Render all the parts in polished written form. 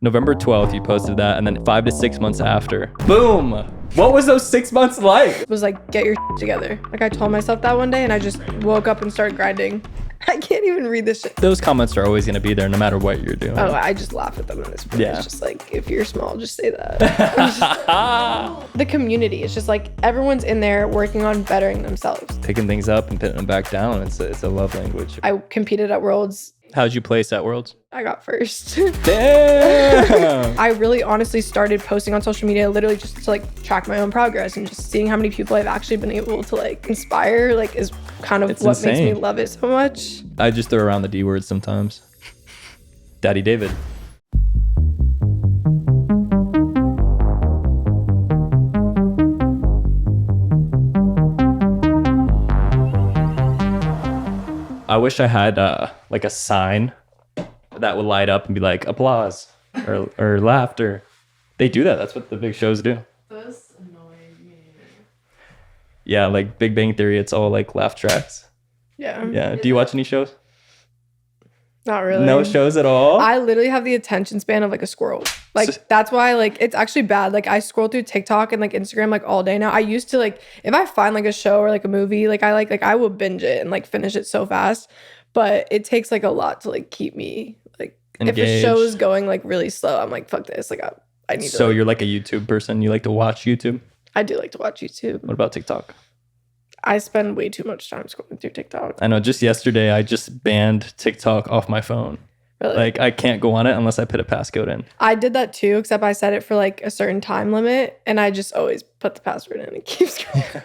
November 12th, you posted that, and then 5 to 6 months after, boom! What was those 6 months like? It was like, get your together. Like I told myself that one day and I just woke up and started grinding. I can't even read this shit. Those comments are always going to be there no matter what you're doing. Oh, I just laugh at them in this point. Yeah. It's just like, if you're small, just say that. The community, it's just like everyone's in there working on bettering themselves. Picking things up and putting them back down, it's a love language. I competed at Worlds. How'd you place at Worlds? I got first. Damn! I really honestly started posting on social media literally just to like track my own progress, and just seeing how many people I've actually been able to like inspire like is kind of what makes me love it so much. I just throw around the D word sometimes. Daddy David. I wish I had like a sign that would light up and be like applause or laughter. They do that. That's what the big shows do. This annoyed me. Yeah, like Big Bang Theory, it's all like laugh tracks. Yeah. Yeah. Do you watch any shows? Not really. No shows at all? I literally have the attention span of like a squirrel. Like that's why like it's actually bad. Like I scroll through TikTok and like Instagram like all day now. I used to like if I find like a show or like a movie, like I will binge it and like finish it so fast. But it takes like a lot to like keep me like engaged. If a show is going like really slow, I'm like fuck this. Like I need to. So you're like a YouTube person. You like to watch YouTube? I do like to watch YouTube. What about TikTok? I spend way too much time scrolling through TikTok. I know. Just yesterday, I just banned TikTok off my phone. Really? Like I can't go on it unless I put a passcode in. I did that too, except I set it for like a certain time limit, and I just always put the password in and keep scrolling.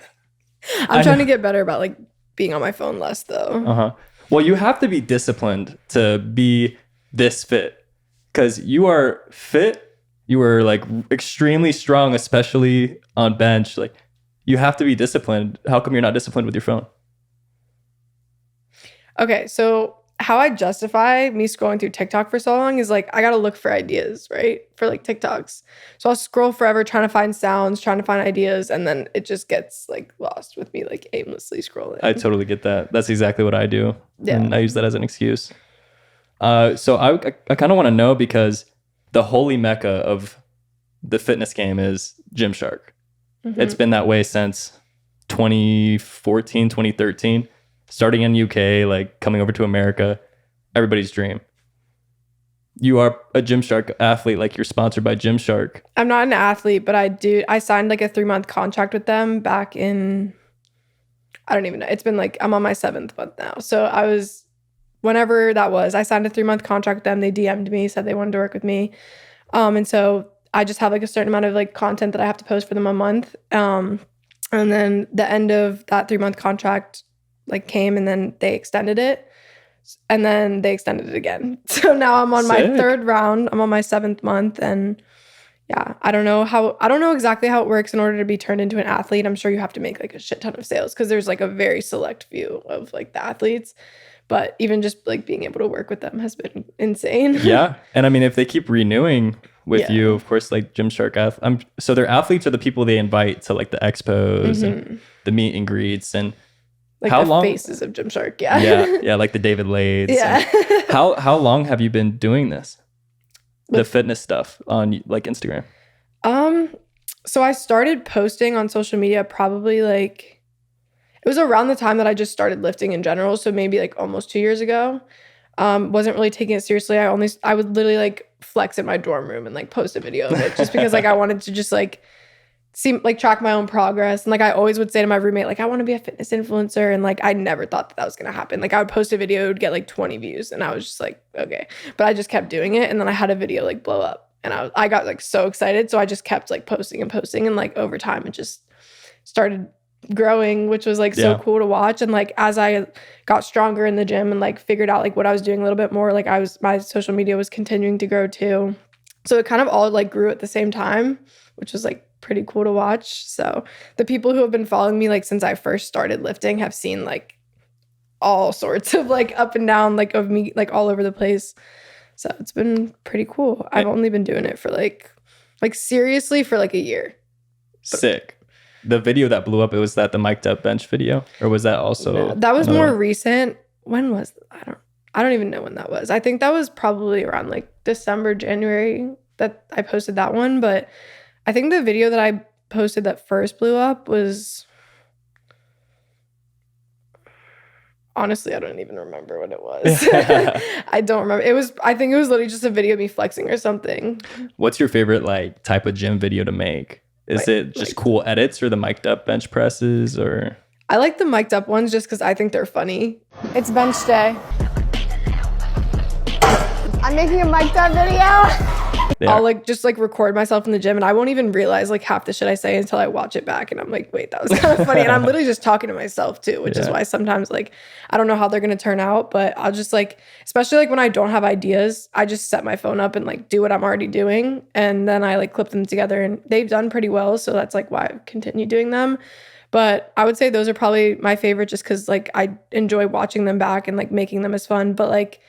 I'm trying to get better about like being on my phone less though. Well, you have to be disciplined to be this fit, because you are fit. You are like extremely strong, especially on bench. Like you have to be disciplined. How come you're not disciplined with your phone? Okay, so how I justify me scrolling through TikTok for so long is like I gotta look for ideas, right? For like TikToks. So I'll scroll forever trying to find sounds, trying to find ideas, and then it just gets like lost with me like aimlessly scrolling. I totally get that. That's exactly what I do. Yeah. And I use that as an excuse. So I kind of want to know, because the holy mecca of the fitness game is Gymshark. Mm-hmm. It's been that way since 2014, 2013. Starting in UK, like coming over to America, everybody's dream. You are a Gymshark athlete, like you're sponsored by Gymshark. I'm not an athlete, but I signed like a 3-month contract with them back in, I don't even know. It's been like, I'm on my 7th month now. So whenever that was, I signed a 3-month contract with them. They DM'd me, said they wanted to work with me. And so I just have like a certain amount of like content that I have to post for them a month. And then the end of that 3-month contract like came, and then they extended it, and then they extended it again. So now I'm on my 3rd round. I'm on my 7th month, and yeah, I don't know exactly how it works in order to be turned into an athlete. I'm sure you have to make like a shit ton of sales, because there's like a very select few of like the athletes. But even just like being able to work with them has been insane. Yeah. And I mean, if they keep renewing with you, of course, like Gymshark, so their athletes are the people they invite to like the expos and the meet and greets, and like how the long? Faces of Gymshark. Yeah. Yeah, like the David Lades. Yeah. How long have you been doing this? The fitness stuff on like Instagram? So I started posting on social media probably like, it was around the time that I just started lifting in general. So maybe like almost 2 years ago. Wasn't really taking it seriously. I would literally like flex in my dorm room and like post a video of it, just because like I wanted to just like track my own progress. And like I always would say to my roommate, like I want to be a fitness influencer, and like I never thought that was gonna happen. Like I would post a video, it would get like 20 views, and I was just like, okay. But I just kept doing it, and then I had a video like blow up, and I got like so excited, so I just kept like posting, and like over time it just started growing, which was like so cool to watch. And like as I got stronger in the gym and like figured out like what I was doing a little bit more, like my social media was continuing to grow too. So it kind of all like grew at the same time, which was like pretty cool to watch. So the people who have been following me like since I first started lifting have seen like all sorts of like up and down like of me like all over the place. So it's been pretty cool. I've only been doing it for like seriously for like a year. Sick. The video that blew up, was that the mic'd up bench video, or was that also? No, that was more recent. When was I don't even know when that was. I think that was probably around like December, January that I posted that one, but I think the video that I posted that first blew up was, honestly, I don't even remember what it was. I don't remember. I think it was literally just a video of me flexing or something. What's your favorite like type of gym video to make? Is it just cool edits or the mic'd up bench presses or? I like the mic'd up ones just because I think they're funny. It's bench day. I'm making a mic'd up video. Yeah. I'll like just like record myself in the gym and I won't even realize like half the shit I say until I watch it back and I'm like, wait, that was kind of funny. And I'm literally just talking to myself too, which is why sometimes like I don't know how they're gonna turn out, but I'll just like, especially like when I don't have ideas, I just set my phone up and like do what I'm already doing and then I like clip them together and they've done pretty well. So that's like why I continue doing them. But I would say those are probably my favorite just because like I enjoy watching them back and like making them as fun. But like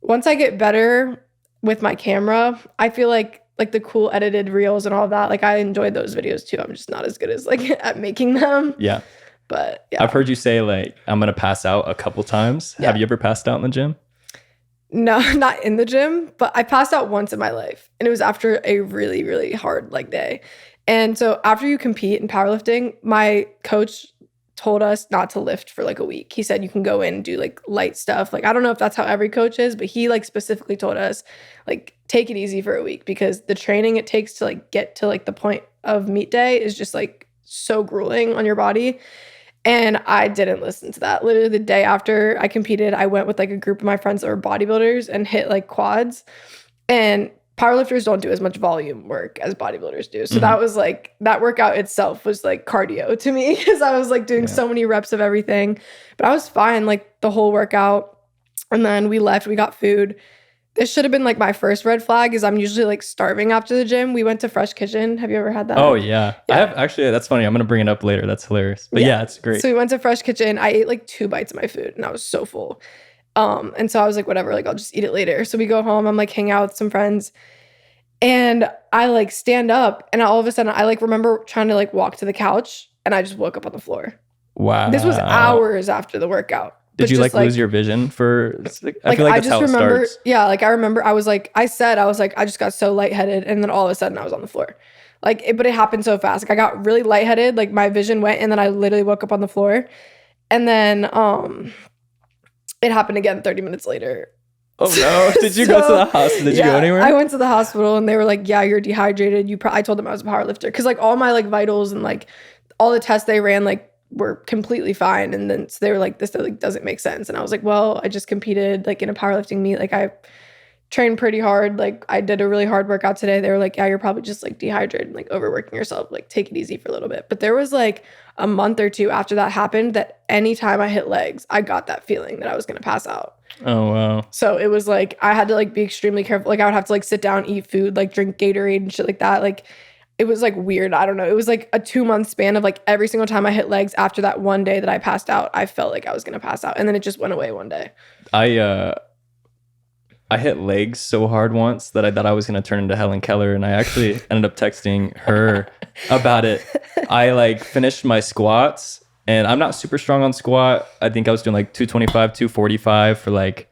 once I get better with my camera, I feel like the cool edited reels and all that, like I enjoyed those videos too. I'm just not as good as like at making them. Yeah. But yeah. I've heard you say like, I'm going to pass out a couple times. Yeah. Have you ever passed out in the gym? No, not in the gym, but I passed out once in my life and it was after a really, really hard like day. And so after you compete in powerlifting, my coach told us not to lift for like a week. He said you can go in and do like light stuff. Like I don't know if that's how every coach is, but he like specifically told us like take it easy for a week because the training it takes to like get to like the point of meet day is just like so grueling on your body. And I didn't listen to that. Literally the day after I competed, I went with like a group of my friends that were bodybuilders and hit like quads. And powerlifters don't do as much volume work as bodybuilders do. So that was like, that workout itself was like cardio to me because I was like doing so many reps of everything. But I was fine like the whole workout. And then we left, we got food. This should have been like my first red flag is I'm usually like starving after the gym. We went to Fresh Kitchen. Have you ever had that? Oh yeah. I have actually, that's funny. I'm going to bring it up later. That's hilarious. But yeah, it's great. So we went to Fresh Kitchen. I ate like 2 bites of my food and I was so full. And so I was like, whatever, like I'll just eat it later. So we go home, I'm like hanging out with some friends and I like stand up and all of a sudden I like remember trying to like walk to the couch and I just woke up on the floor. Wow. This was hours after the workout. Did you like lose your vision for, I feel like that's how it starts. Yeah. Like I remember I was like, I just got so lightheaded and then all of a sudden I was on the floor. But it happened so fast. Like I got really lightheaded, like my vision went and then I literally woke up on the floor. And then, it happened again 30 minutes later. Oh no. Did you go to the hospital? Did you go anywhere? I went to the hospital and they were like, yeah, you're dehydrated. I told them I was a power lifter. Cause like all my like vitals and like all the tests they ran like were completely fine. And then so they were like, this like doesn't make sense. And I was like, well, I just competed like in a powerlifting meet. Like I trained pretty hard. Like I did a really hard workout today. They were like, yeah, you're probably just like dehydrated and like overworking yourself. Like take it easy for a little bit. But there was like a month or two after that happened that anytime I hit legs, I got that feeling that I was going to pass out. Oh, wow. So it was like, I had to like be extremely careful. Like I would have to like sit down, eat food, like drink Gatorade and shit like that. Like it was like weird. I don't know. It was like a 2-month span of like every single time I hit legs after that one day that I passed out, I felt like I was going to pass out. And then it just went away one day. I hit legs so hard once that I thought I was going to turn into Helen Keller. And I actually ended up texting her about it. I like finished my squats and I'm not super strong on squat. I think I was doing like 225, 245 for like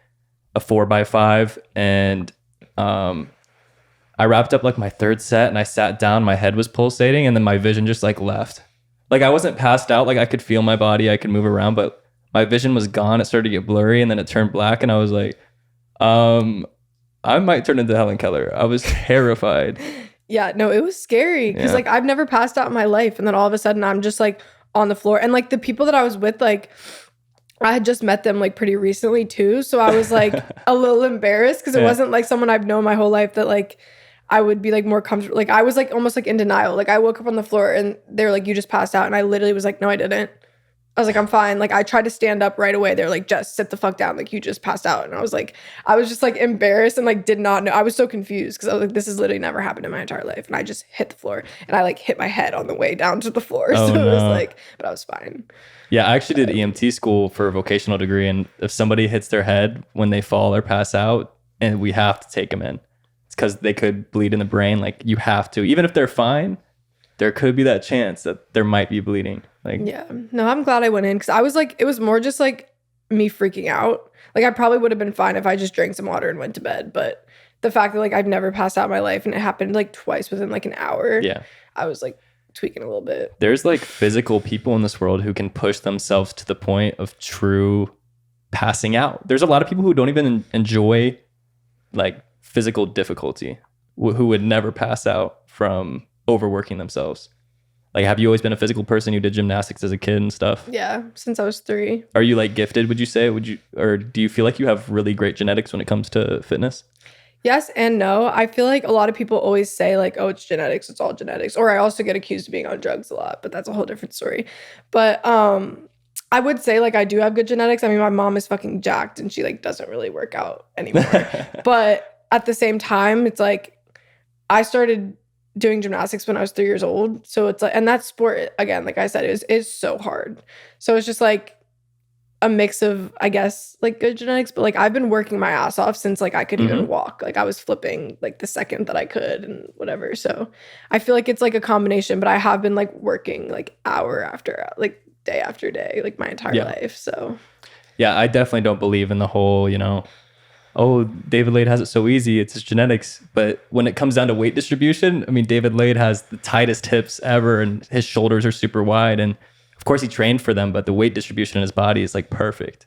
a 4x5. And I wrapped up like my third set and I sat down, my head was pulsating and then my vision just like left. Like I wasn't passed out. Like I could feel my body. I could move around, but my vision was gone. It started to get blurry and then it turned black. And I was like, I might turn into Helen Keller. I was terrified. Yeah, no, it was scary because like I've never passed out in my life. And then all of a sudden I'm just like on the floor. And like the people that I was with, like I had just met them like pretty recently too. So I was like a little embarrassed because it wasn't like someone I've known my whole life that like I would be like more comfortable. Like I was like almost like in denial. Like I woke up on the floor and they were like, you just passed out. And I literally was like, no, I didn't. I was like, I'm fine. Like I tried to stand up right away. They're like, just sit the fuck down. Like you just passed out. And I was just like embarrassed and like did not know. I was so confused because I was like, this has literally never happened in my entire life. And I just hit the floor and I like hit my head on the way down to the floor. Oh, so no. it was like, but I was fine. Yeah, I actually did EMT school for a vocational degree. And if somebody hits their head when they fall or pass out, and we have to take them in, it's because they could bleed in the brain. Like you have to, even if they're fine, there could be that chance that there might be bleeding. Like, yeah, no, I'm glad I went in because I was like, it was more just like me freaking out. Like I probably would have been fine if I just drank some water and went to bed, but the fact that like I've never passed out in my life and it happened like twice within like an hour. Yeah. I was like tweaking a little bit. There's like physical people in this world who can push themselves to the point of true passing out. There's a lot of people who don't even enjoy like physical difficulty, who would never pass out from overworking themselves. Like, have you always been a physical person who did gymnastics as a kid and stuff? Yeah, since I was 3. Are you like gifted, would you say? Or do you feel like you have really great genetics when it comes to fitness? Yes and no. I feel like a lot of people always say like, oh, it's genetics, it's all genetics. Or I also get accused of being on drugs a lot, but that's a whole different story. But I would say like I do have good genetics. I mean, my mom is fucking jacked and she like doesn't really work out anymore. But at the same time, it's like I started doing gymnastics when I was 3 years old. So it's like, and that sport, again, like I said, is so hard. So it's just like a mix of, I guess, like good genetics, but like I've been working my ass off since like I could even walk. Like I was flipping like the second that I could and whatever. So I feel like it's like a combination, but I have been like working like hour after hour, like day after day, like my entire life. So yeah, I definitely don't believe in the whole, oh, David Lade has it so easy, it's his genetics. But when it comes down to weight distribution, I mean, David Lade has the tightest hips ever and his shoulders are super wide. And of course he trained for them, but the weight distribution in his body is like perfect.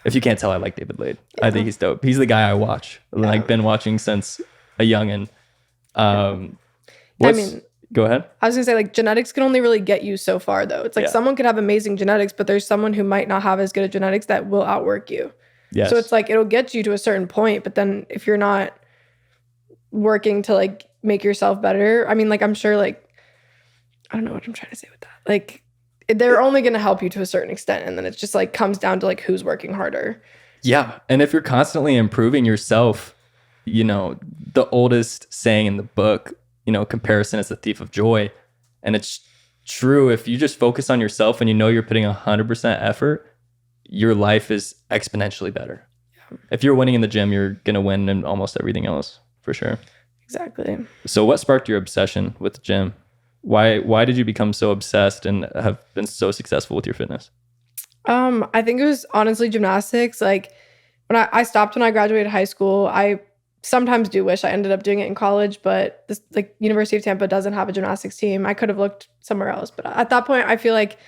If you can't tell, I like David Lade. Yeah. I think he's dope. He's the guy I watch. Yeah. Like been watching since a youngin'. Go ahead. I was gonna say like genetics can only really get you so far though. It's like someone could have amazing genetics, but there's someone who might not have as good a genetics that will outwork you. Yes. So it's like it'll get you to a certain point, but then if you're not working to like make yourself better, I mean, like I'm sure like I don't know what I'm trying to say with that. Like they're only going to help you to a certain extent, and then it just like comes down to like who's working harder. Yeah, and if you're constantly improving yourself, the oldest saying in the book, comparison is the thief of joy, and it's true. If you just focus on yourself and you're putting 100% effort, your life is exponentially better. Yeah. If you're winning in the gym, you're going to win in almost everything else, for sure. Exactly. So what sparked your obsession with the gym? Why did you become so obsessed and have been so successful with your fitness? I think it was honestly gymnastics. Like when I stopped when I graduated high school, I sometimes do wish I ended up doing it in college, but this like University of Tampa doesn't have a gymnastics team. I could have looked somewhere else, but at that point I feel like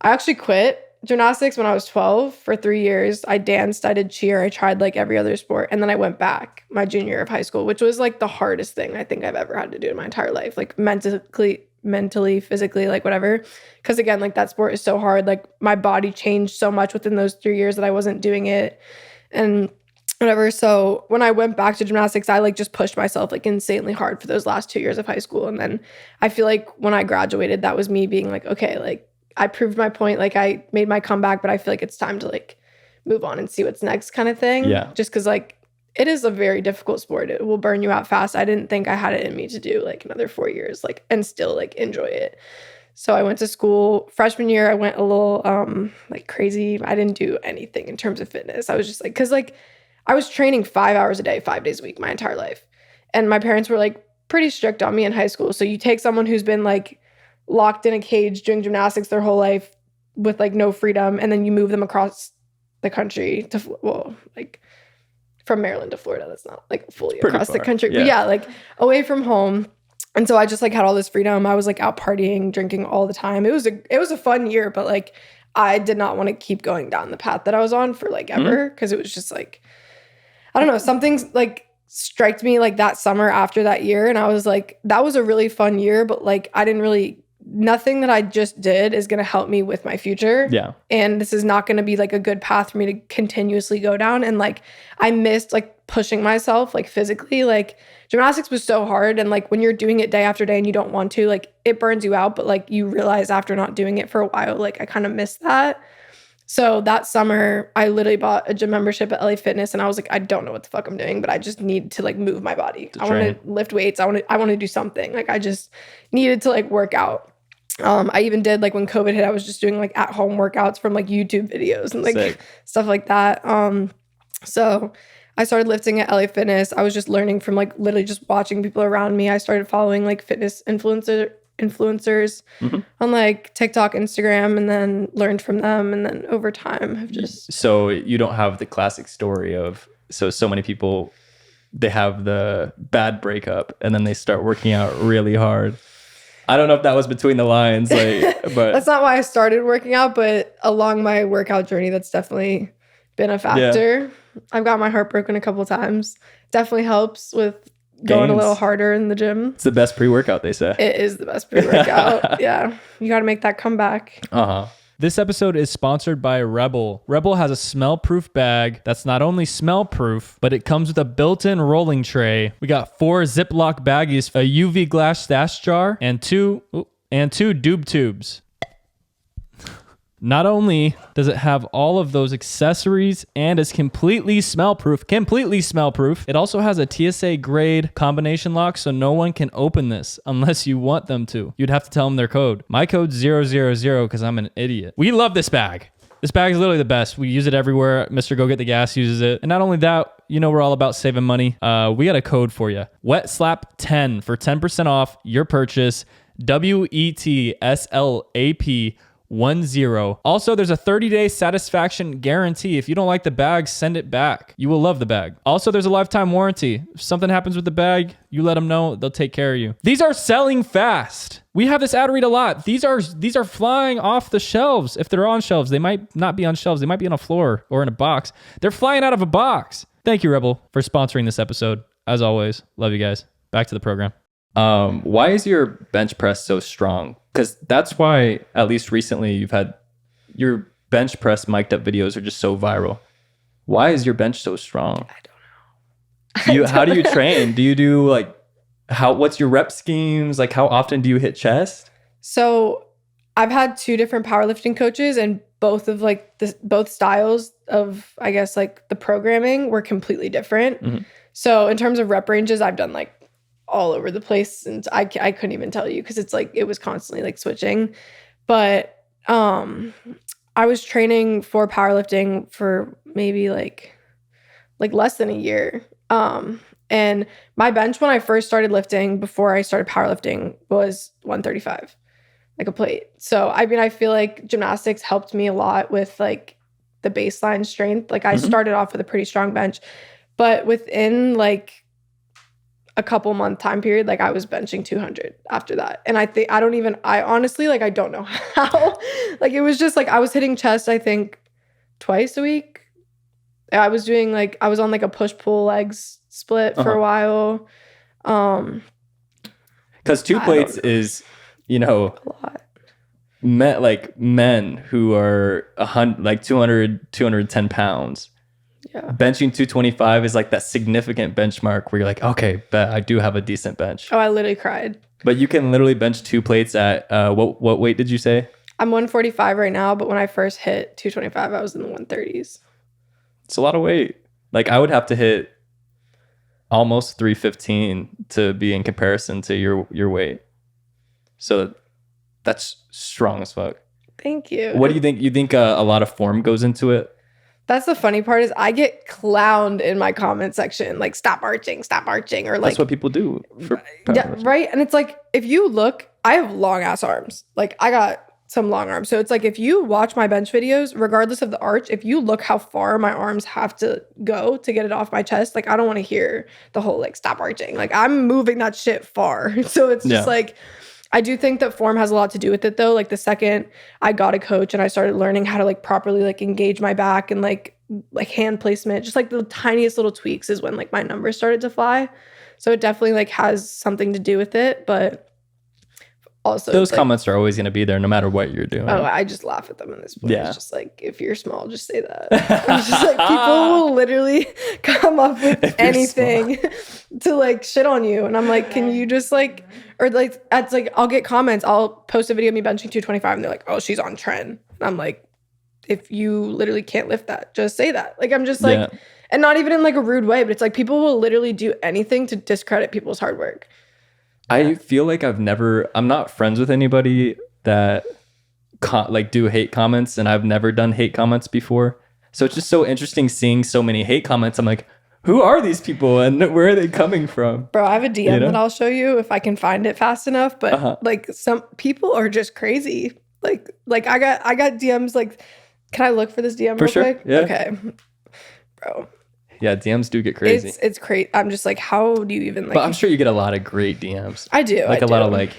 I actually quit gymnastics when I was 12 for 3 years. I danced, I did cheer, I tried like every other sport. And then I went back my junior year of high school, which was like the hardest thing I think I've ever had to do in my entire life. Like mentally, physically, like whatever. Because again, like that sport is so hard. Like my body changed so much within those 3 years that I wasn't doing it and whatever. So when I went back to gymnastics, I like just pushed myself like insanely hard for those last 2 years of high school. And then I feel like when I graduated, that was me being like, okay, like I proved my point. Like I made my comeback, but I feel like it's time to like move on and see what's next kind of thing. Yeah. Just because like it is a very difficult sport. It will burn you out fast. I didn't think I had it in me to do like another 4 years, like, and still like enjoy it. So I went to school freshman year. I went a little like crazy. I didn't do anything in terms of fitness. I was just like, cause like I was training 5 hours a day, 5 days a week, my entire life. And my parents were like pretty strict on me in high school. So you take someone who's been like locked in a cage doing gymnastics their whole life with like no freedom, and then you move them across the country to like from Maryland to Florida. That's not like fully across the country, but yeah, like away from home. And so I just like had all this freedom. I was like out partying, drinking all the time. It was a fun year, but like I did not want to keep going down the path that I was on for like ever, because it was just like, I don't know, something's like striked me like that summer after that year, and I was like, that was a really fun year, but like nothing that I just did is going to help me with my future. Yeah. And this is not going to be like a good path for me to continuously go down. And like, I missed like pushing myself like physically. Like gymnastics was so hard. And like when you're doing it day after day and you don't want to, like it burns you out. But like you realize after not doing it for a while, like I kind of missed that. So that summer, I literally bought a gym membership at LA Fitness, and I was like, I don't know what the fuck I'm doing, but I just need to like move my body. I want to lift weights. I want to do something. Like I just needed to like work out. I even did like when COVID hit, I was just doing like at home workouts from like YouTube videos and like stuff like that. So I started lifting at LA Fitness. I was just learning from like literally just watching people around me. I started following like fitness influencers on like TikTok, Instagram, and then learned from them. And then over time have just... So you don't have the classic story of, so many people they have the bad breakup and then they start working out really hard. I don't know if that was between the lines, like, but that's not why I started working out, but along my workout journey, that's definitely been a factor. Yeah. I've got my heart broken a couple times. Definitely helps with going a little harder in the gym. It's the best pre-workout, they say. It is the best pre-workout. Yeah. You got to make that comeback. This episode is sponsored by Rebel. Rebel has a smell-proof bag that's not only smell-proof, but it comes with a built-in rolling tray. We got 4 Ziploc baggies, a UV glass stash jar, and two doob tubes. Not only does it have all of those accessories and is completely smell-proof, it also has a TSA grade combination lock, so no one can open this unless you want them to. You'd have to tell them their code. My code's 000 because I'm an idiot. We love this bag. This bag is literally the best. We use it everywhere. Mr. Go Get the Gas uses it. And not only that, you know we're all about saving money. We got a code for you. WETSLAP10 for 10% off your purchase. WETSLAP10. Also, there's a 30-day satisfaction guarantee. If you don't like the bag, send it back. You will love the bag. Also, there's a lifetime warranty. If something happens with the bag, you let them know. They'll take care of you. These are selling fast. We have this ad read a lot. These are flying off the shelves. If they're on shelves, they might not be on shelves. They might be on a floor or in a box. They're flying out of a box. Thank you, Rebel, for sponsoring this episode. As always, love you guys. Back to the program. Why is your bench press so strong? Because that's why, at least recently, you've had your bench press mic'd up videos are just so viral. Why is your bench so strong? I don't know. How do you train? Do you do like what's your rep schemes? Like how often do you hit chest? So I've had 2 different powerlifting coaches, and both of both styles of, I guess, like the programming were completely different. Mm-hmm. So in terms of rep ranges, I've done like all over the place, and I couldn't even tell you because it's like it was constantly like switching. But I was training for powerlifting for maybe like less than a year. And my bench when I first started lifting before I started powerlifting was 135, like a plate. So I mean, I feel like gymnastics helped me a lot with like the baseline strength. Like I started off with a pretty strong bench, but within like a couple month time period, like I was benching 200 after that. And I honestly, like, I don't know how. Like, it was just like I was hitting chest, I think, twice a week. I was on like a push-pull legs split for a while. Because 2 plates is, you know, a lot. Men who are 210 pounds. Yeah. Benching 225 is like that significant benchmark where you're like, okay, but I do have a decent bench. Oh, I literally cried. But you can literally bench 2 plates at what weight did you say? I'm 145 right now, but when I first hit 225, I was in the 130s. It's a lot of weight. Like I would have to hit almost 315 to be in comparison to your weight. So that's strong as fuck. Thank you. What do you think? You think a lot of form goes into it? That's the funny part is I get clowned in my comment section, like stop arching, or like that's what people do. Yeah, right. And it's like if you look, I have long ass arms. Like I got some long arms. So it's like if you watch my bench videos, regardless of the arch, if you look how far my arms have to go to get it off my chest, like I don't want to hear the whole like stop arching. Like I'm moving that shit far. So it's just like I do think that form has a lot to do with it though. Like the second I got a coach and I started learning how to like properly like engage my back and like hand placement, just like the tiniest little tweaks is when like my numbers started to fly. So it definitely like has something to do with it. But also those comments are always going to be there no matter what you're doing. Oh, I just laugh at them in this point. Yeah. It's just like, if you're small, just say that. It's just like people will literally come up with anything to like shit on you. And I'm like, can you just like, or like, it's like, I'll get comments. I'll post a video of me benching 225 and they're like, oh, she's on trend. And I'm like, if you literally can't lift that, just say that. Like, I'm just like, and not even in like a rude way, but it's like people will literally do anything to discredit people's hard work. I feel like I'm not friends with anybody that like do hate comments, and I've never done hate comments before. So it's just so interesting seeing so many hate comments. I'm like, who are these people and where are they coming from? Bro, I have a DM that I'll show you if I can find it fast enough. But like some people are just crazy. Like I got DMs like, can I look for this DM real quick? Yeah. Okay. Bro. Yeah, DMs do get crazy. It's crazy. I'm just like, how do you even like? But I'm sure you get a lot of great DMs. I do. Like I a lot do. of like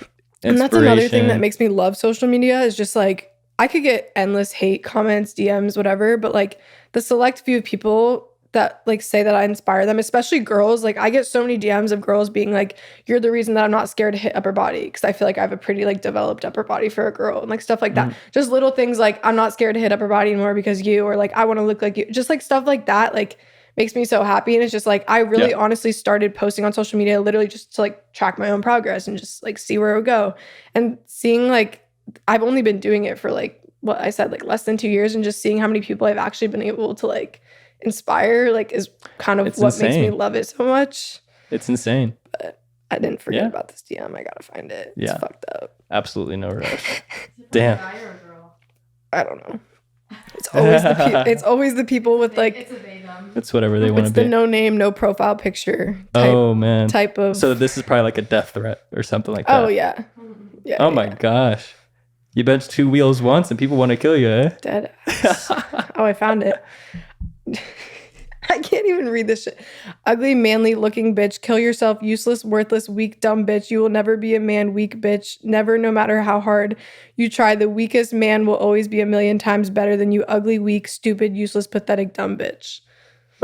And that's another thing that inspiration. makes me love social media is just like I could get endless hate comments, DMs, whatever, but like the select few of people that like say that I inspire them, especially girls. Like I get so many DMs of girls being like, "You're the reason that I'm not scared to hit upper body," because I feel like I have a pretty like developed upper body for a girl and like stuff like that. Just little things like I'm not scared to hit upper body anymore because you, or like I want to look like you. Just like stuff like that. Like makes me so happy. And it's just like I really honestly started posting on social media literally just to like track my own progress and just like see where it would go. And seeing like I've only been doing it for like what I said, like less than 2 years, and just seeing how many people I've actually been able to like inspire like is kind of It's what insane. makes me love it so much. It's insane. But I didn't forget Yeah. about this DM. I gotta find it. Yeah. It's fucked up. Absolutely no rush. Damn. I don't know. It's always it's always the people with like It's a they them. It's whatever they want it's to the be. no name, no profile picture type, Oh man. type of. So this is probably like a death threat or something like that. Oh yeah. Yeah. Oh my gosh. You benched 2 wheels once and people want to kill you, eh? Dead ass. Oh, I found it. I can't even read this shit. Ugly, manly looking bitch. Kill yourself. Useless, worthless, weak, dumb bitch. You will never be a man, weak bitch. Never, no matter how hard you try. The weakest man will always be a million times better than you. Ugly, weak, stupid, useless, pathetic, dumb bitch.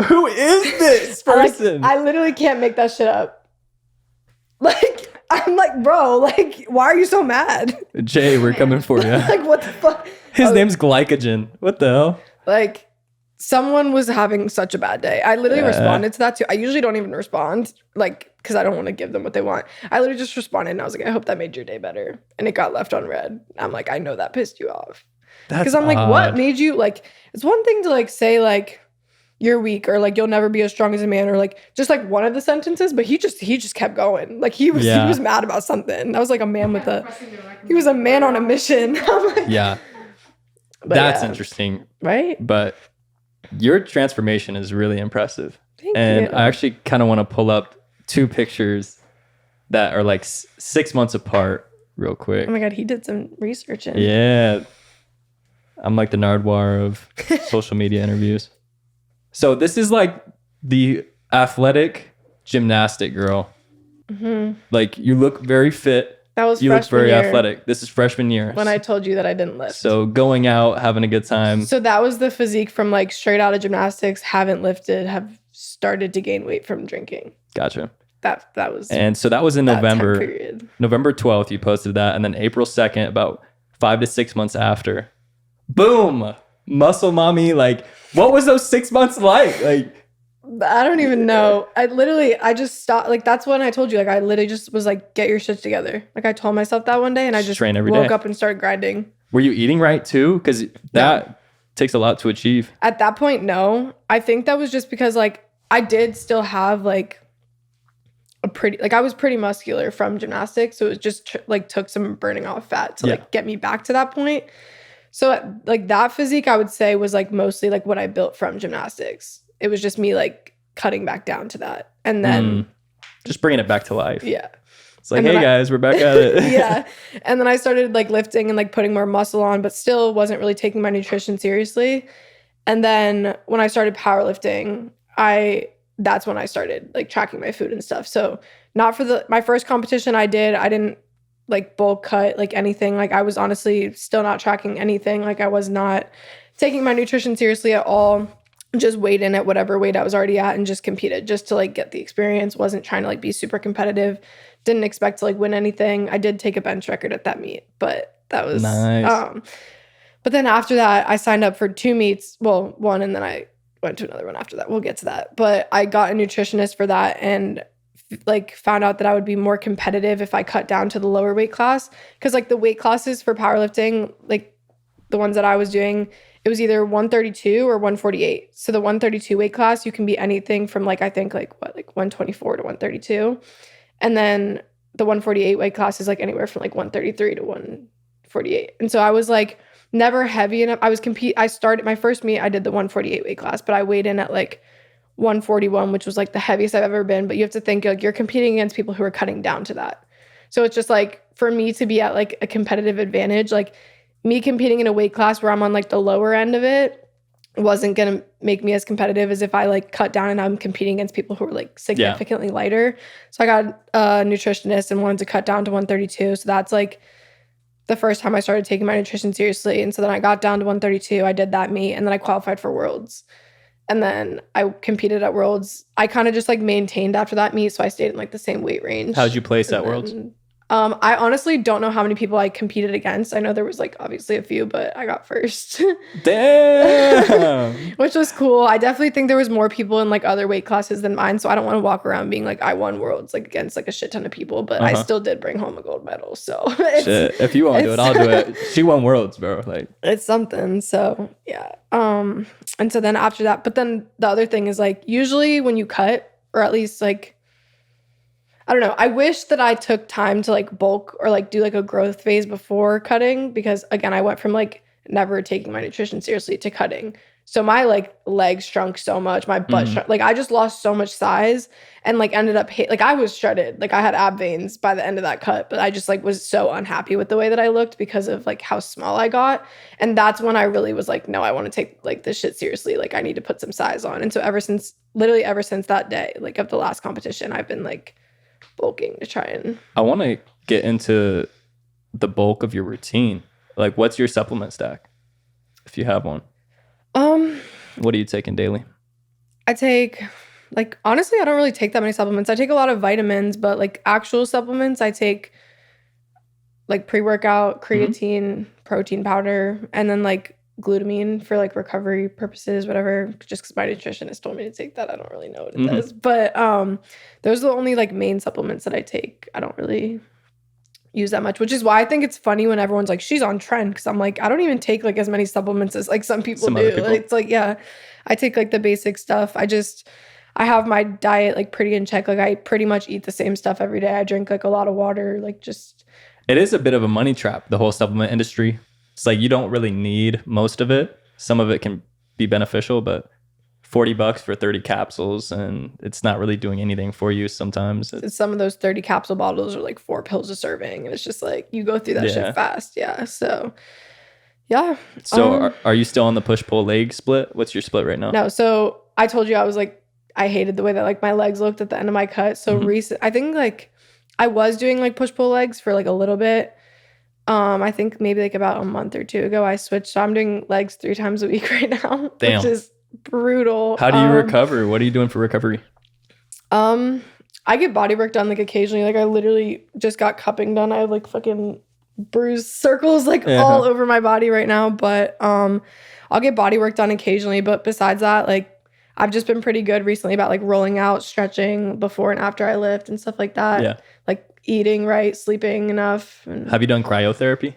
Who is this person? I literally can't make that shit up. Like, I'm like, bro, like, why are you so mad? Jay, we're coming for you. Like, what the fuck? His name's Glycogen. What the hell? Like, someone was having such a bad day. I literally responded to that too. I usually don't even respond, like, because I don't want to give them what they want. I literally just responded and I was like, I hope that made your day better. And it got left on read. I'm like, I know that pissed you off. Because I'm like, what made you, like, it's one thing to, like, say, like, you're weak or, like, you'll never be as strong as a man or, like, just, like, one of the sentences. But he just kept going. Like, he was mad about something. I was like a man with a, he was a man on a mission. I'm like, Yeah. but That's yeah. interesting. Right? But your transformation is really impressive. Thank And you. I actually kind of want to pull up 2 pictures that are like 6 months apart real quick. Oh my God, he did some research in. Yeah. I'm like the Nardwar of social media interviews. So this is like the athletic gymnastic girl. Mm-hmm. Like you look very fit. That was You look freshman very year athletic. This is freshman year. when I told you that I didn't lift. So going out, having a good time. So that was the physique from like straight out of gymnastics, haven't lifted, have started to gain weight from drinking. Gotcha. That was And so that was in that time November. period. November 12th, you posted that. And then April 2nd, about 5 to 6 months after, boom, muscle mommy. Like, what was those 6 months like? Like, I don't even know. I just stopped. Like, that's when I told you, like, I literally just was like, get your shit together. Like, I told myself that one day and I just train every woke day. up and started grinding. were you eating right too? Because that takes a lot to achieve. At that point, no. I think that was just because, like, I did still have, like, I was pretty muscular from gymnastics. So it just, like, took some burning off fat to, like, get me back to that point. So, like, that physique, I would say, was, like, mostly, like, what I built from gymnastics. It was just me, like, cutting back down to that. And then, Just bringing it back to life. yeah. It's like, And hey then guys, we're back at it. Yeah. And then I started, like, lifting and, like, putting more muscle on, but still wasn't really taking my nutrition seriously. And then when I started powerlifting, that's when I started, like, tracking my food and stuff. So not for my first competition I didn't, like, bulk cut, like, anything. Like, I was honestly still not tracking anything. Like, I was not taking my nutrition seriously at all. Just weighed in at whatever weight I was already at and just competed just to, like, get the experience. Wasn't trying to, like, be super competitive. Didn't expect to, like, win anything. I did take a bench record at that meet, but that was Nice. But then after that, I signed up for 2 meets. Well, one, and then I went to another one after that. We'll get to that. But I got a nutritionist for that and, like, found out that I would be more competitive if I cut down to the lower weight class. Because, like, the weight classes for powerlifting, like, the ones that I was doing, it was either 132 or 148. So the 132 weight class, you can be anything from, like, I think, like, 124 to 132. And then the 148 weight class is, like, anywhere from, like, 133 to 148. And so I was, like, never heavy enough. I started my first meet, I did the 148 weight class, but I weighed in at, like, 141, which was, like, the heaviest I've ever been. But you have to think, like, you're competing against people who are cutting down to that. So it's just, like, for me to be at, like, a competitive advantage, like, me competing in a weight class where I'm on, like, the lower end of it wasn't gonna make me as competitive as if I like cut down and I'm competing against people who are like significantly lighter. So I got a nutritionist and wanted to cut down to 132. So that's like the first time I started taking my nutrition seriously. And so then I got down to 132. I did that meet and then I qualified for Worlds. And then I competed at Worlds. I kind of just like maintained after that meet. So I stayed in like the same weight range. How'd you place at Worlds? I honestly don't know how many people I competed against. I know there was like obviously a few, but I got first. Damn. Which was cool. I definitely think there was more people in like other weight classes than mine. So I don't want to walk around being like I won Worlds like against like a shit ton of people, but I still did bring home a gold medal. So shit. If you want to do it, I'll do it. She won Worlds, bro. Like it's something. So yeah. And so then after that, but then the other thing is like usually when you cut, or at least like I don't know. I wish that I took time to like bulk or like do like a growth phase before cutting, because again, I went from like never taking my nutrition seriously to cutting. So my like legs shrunk so much, my butt shrunk, like I just lost so much size and like ended up like I was shredded. Like I had ab veins by the end of that cut, but I just like was so unhappy with the way that I looked because of like how small I got. And that's when I really was like, no, I want to take like this shit seriously. Like I need to put some size on. And so literally ever since that day, like of the last competition, I've been like bulking to try and I want to get into the bulk of your routine. Like what's your supplement stack if you have one? What are you taking daily? I take like honestly I don't really take that many supplements. I take a lot of vitamins, but like actual supplements I take like pre-workout, creatine, protein powder, and then like glutamine for like recovery purposes, whatever, just because my nutritionist told me to take that. I don't really know what it does, but those are the only like main supplements that I take. I don't really use that much, which is why I think it's funny when everyone's like she's on trend, because I'm like I don't even take like as many supplements as like some people do. Like, it's like yeah, I take like the basic stuff. I have my diet like pretty in check. Like I pretty much eat the same stuff every day. I drink like a lot of water. Like just it is a bit of a money trap, the whole supplement industry. It's like you don't really need most of it. Some of it can be beneficial, but $40 for 30 capsules and it's not really doing anything for you sometimes. Some of those 30 capsule bottles are like 4 pills a serving. And it's just like you go through that shit fast. Yeah. So yeah. So are you still on the push-pull leg split? What's your split right now? No. So I told you I was like, I hated the way that like my legs looked at the end of my cut. So I think like I was doing like push-pull legs for like a little bit. I think maybe like about a month or 2 ago I switched. So I'm doing legs 3 times a week right now. Damn. Which is brutal. How do you recover? What are you doing for recovery? I get body work done like occasionally. Like I literally just got cupping done. I have like fucking bruised circles like all over my body right now. But I'll get body work done occasionally. But besides that, like I've just been pretty good recently about like rolling out, stretching before and after I lift and stuff like that. Yeah. Like eating right, sleeping enough. And have you done cryotherapy?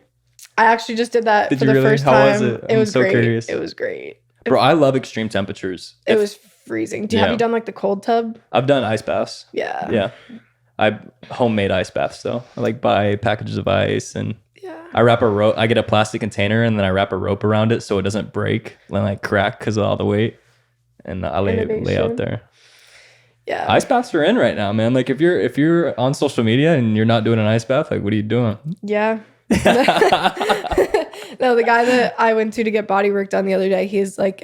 I actually just did that for the first time. How was it? It was so great. Curious. It was great. Bro, I love extreme temperatures. It was freezing. Have you done like the cold tub? I've done ice baths. Yeah. Yeah. I homemade ice baths though. I like buy packages of ice and I wrap a rope. I get a plastic container and then I wrap a rope around it so it doesn't break and like crack because of all the weight. And I lay out there. Yeah. Ice baths are in right now, man. Like if you're on social media and you're not doing an ice bath, like what are you doing? Yeah. No, the guy that I went to get body work done the other day, he's like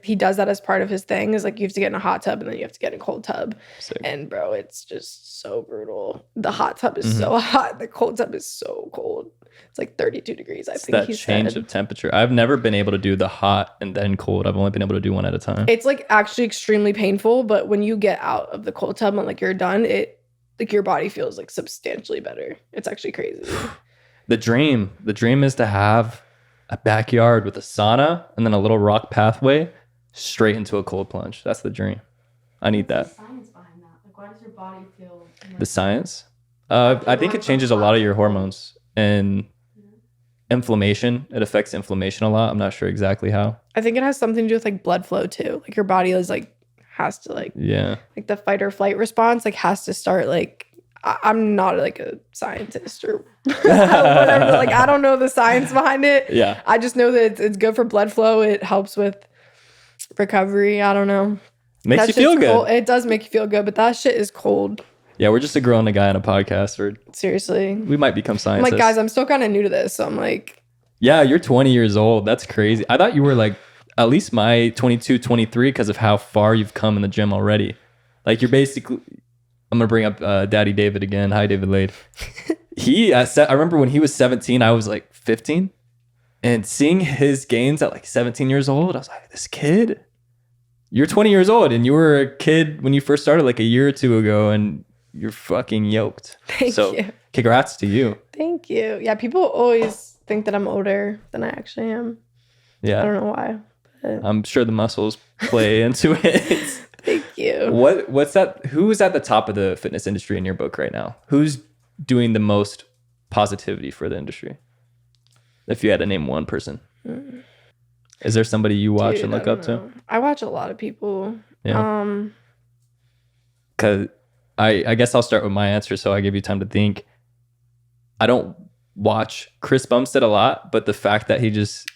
he does that as part of his thing, is like you have to get in a hot tub and then you have to get in a cold tub. Sick. And bro, it's just so brutal. The hot tub is so hot. The cold tub is so cold. It's like 32 degrees. I think that change of temperature. I've never been able to do the hot and then cold. I've only been able to do one at a time. It's like actually extremely painful, but when you get out of the cold tub and like you're done, it like your body feels like substantially better. It's actually crazy. The dream is to have a backyard with a sauna and then a little rock pathway straight into a cold plunge. That's the dream. I need that. What's the science behind that? Like, why does your body feel? The science? I think it changes a lot of your hormones and inflammation. It affects inflammation a lot. I'm not sure exactly how. I think it has something to do with like blood flow too. Like your body is like has to like like the fight or flight response like has to start like. I'm not like a scientist or whatever. Like I don't know the science behind it. Yeah. I just know that it's good for blood flow. It helps with recovery. I don't know. Makes you feel good. Cold. It does make you feel good, but that shit is cold. Yeah, we're just a girl and a guy on a podcast. Seriously. We might become scientists. I'm like, guys, I'm still kind of new to this. So I'm like. Yeah, you're 20 years old. That's crazy. I thought you were like at least my 22, 23, because of how far you've come in the gym already. Like you're basically, I'm going to bring up Daddy David again. Hi, David Lade. I remember when he was 17, I was like 15. And seeing his gains at like 17 years old, I was like, this kid, you're 20 years old and you were a kid when you first started like a year or two ago and you're fucking yoked. Thank you. Congrats to you. Thank you. Yeah, people always think that I'm older than I actually am. Yeah. I don't know why. But I'm sure the muscles play into it. thank you. What's that? Who is at the top of the fitness industry in your book right now? Who's doing the most positivity for the industry? If you had to name one person. Is there somebody you watch Dude, and look up to? I watch a lot of people. Yeah. Because I guess I'll start with my answer so I give you time to think. I don't watch Chris Bumstead a lot, but the fact that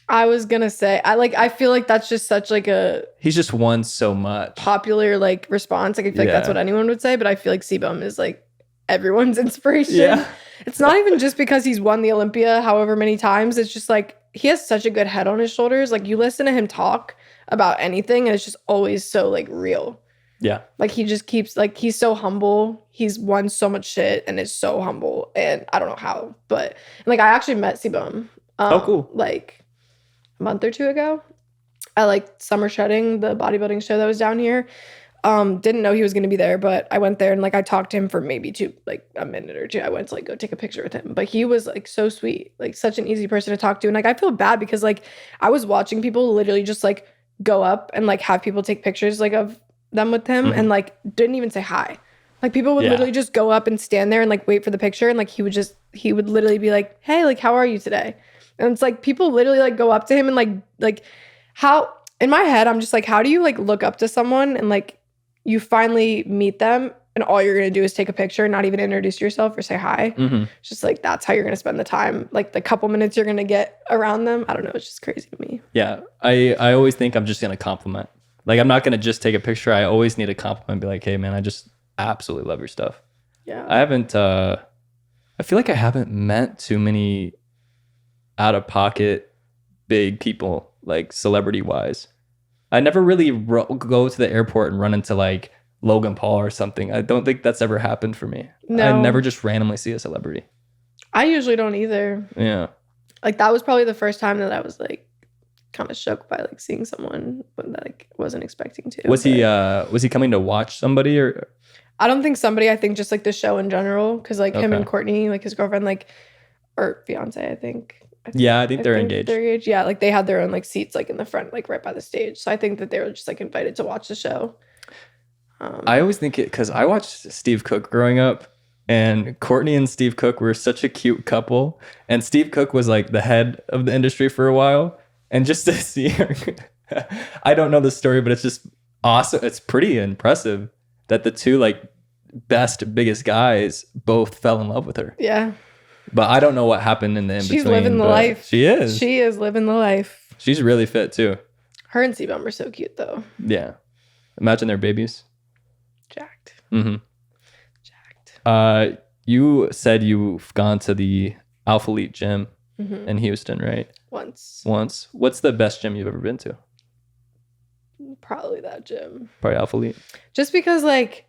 I was gonna say I feel like that's just such like a he's just won so much. popular like response. Like I feel like that's what anyone would say, but I feel like C-Bum is like everyone's inspiration. Yeah. It's not even just because he's won the Olympia however many times. It's just like he has such a good head on his shoulders. Like you listen to him talk about anything and it's just always so like real. Yeah. Like he just keeps like he's so humble. He's won so much shit and is so humble. And I don't know how, but like I actually met C-Bum. Oh, cool. Like a month or two ago at like Summer Shredding, the bodybuilding show that was down here. Didn't know he was going to be there, but I went there and like I talked to him for maybe a minute or two. I went to like go take a picture with him, but he was like so sweet, like such an easy person to talk to. And like I feel bad because like I was watching people literally just like go up and like have people take pictures like of them with him and like didn't even say hi. Like people would literally just go up and stand there and like wait for the picture and like he would literally be like, hey, like how are you today? And it's like people literally like go up to him and like how in my head I'm just like, how do you like look up to someone and like you finally meet them and all you're going to do is take a picture and not even introduce yourself or say hi. It's just like, that's how you're going to spend the time. Like the couple minutes you're going to get around them. I don't know. It's just crazy to me. Yeah. I always think I'm just going to compliment. Like I'm not going to just take a picture. I always need a compliment. Be like, hey man, I just absolutely love your stuff. Yeah. I feel like I haven't met too many out of pocket big people, like celebrity wise. I never really go to the airport and run into like Logan Paul or something. I don't think that's ever happened for me. No. I never just randomly see a celebrity. I usually don't either. Yeah. Like that was probably the first time that I was like kind of shook by like seeing someone that like wasn't expecting to. Was he coming to watch somebody or? I don't think somebody, I think just like the show in general. Cause like him and Courtney, like his girlfriend, like, or fiance, I think I think they're engaged. They're engaged. Yeah, like they had their own like seats like in the front, like right by the stage. So I think that they were just like invited to watch the show. I always think it because I watched Steve Cook growing up, and Courtney and Steve Cook were such a cute couple. And Steve Cook was like the head of the industry for a while, and just to see her, I don't know the story, but it's just awesome. It's pretty impressive that the two like biggest guys both fell in love with her. Yeah. But I don't know what happened in the in-between. She's living the life. She is. She is living the life. She's really fit too. Her and C-Bum are so cute though. Yeah. Imagine their babies. Jacked. Mm-hmm. Jacked. You said you've gone to the Alpha Elite gym in Houston, right? Once. What's the best gym you've ever been to? Probably that gym. Probably Alpha Elite. Just because like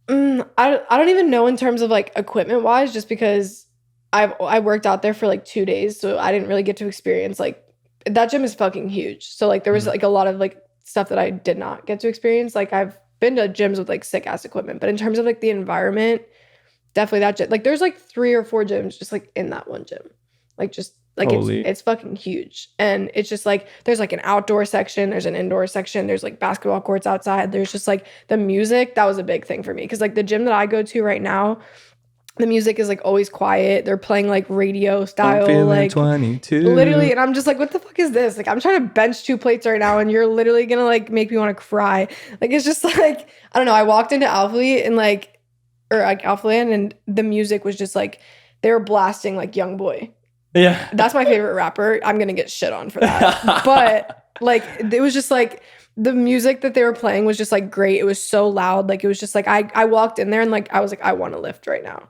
I don't even know in terms of like equipment wise, just because I worked out there for like 2 days, so I didn't really get to experience like that gym is fucking huge. So like there was like a lot of like stuff that I did not get to experience. Like I've been to gyms with like sick ass equipment, but in terms of like the environment, definitely that gym. Like there's like 3 or 4 gyms just like in that one gym. Like just like it's fucking huge. And it's just like there's like an outdoor section, there's an indoor section, there's like basketball courts outside. There's just like the music, that was a big thing for me. Cause like the gym that I go to right now, the music is like always quiet. They're playing like radio style, like 22. Literally. And I'm just like, what the fuck is this? Like I'm trying to bench 2 plates right now and you're literally gonna like make me want to cry. Like it's just like, I don't know. I walked into Alphalete and like Alphaland, and the music was just like, they were blasting like YoungBoy. Yeah. That's my favorite rapper. I'm gonna get shit on for that. But like it was just like the music that they were playing was just like great. It was so loud. Like it was just like I walked in there and like I was like, I want to lift right now.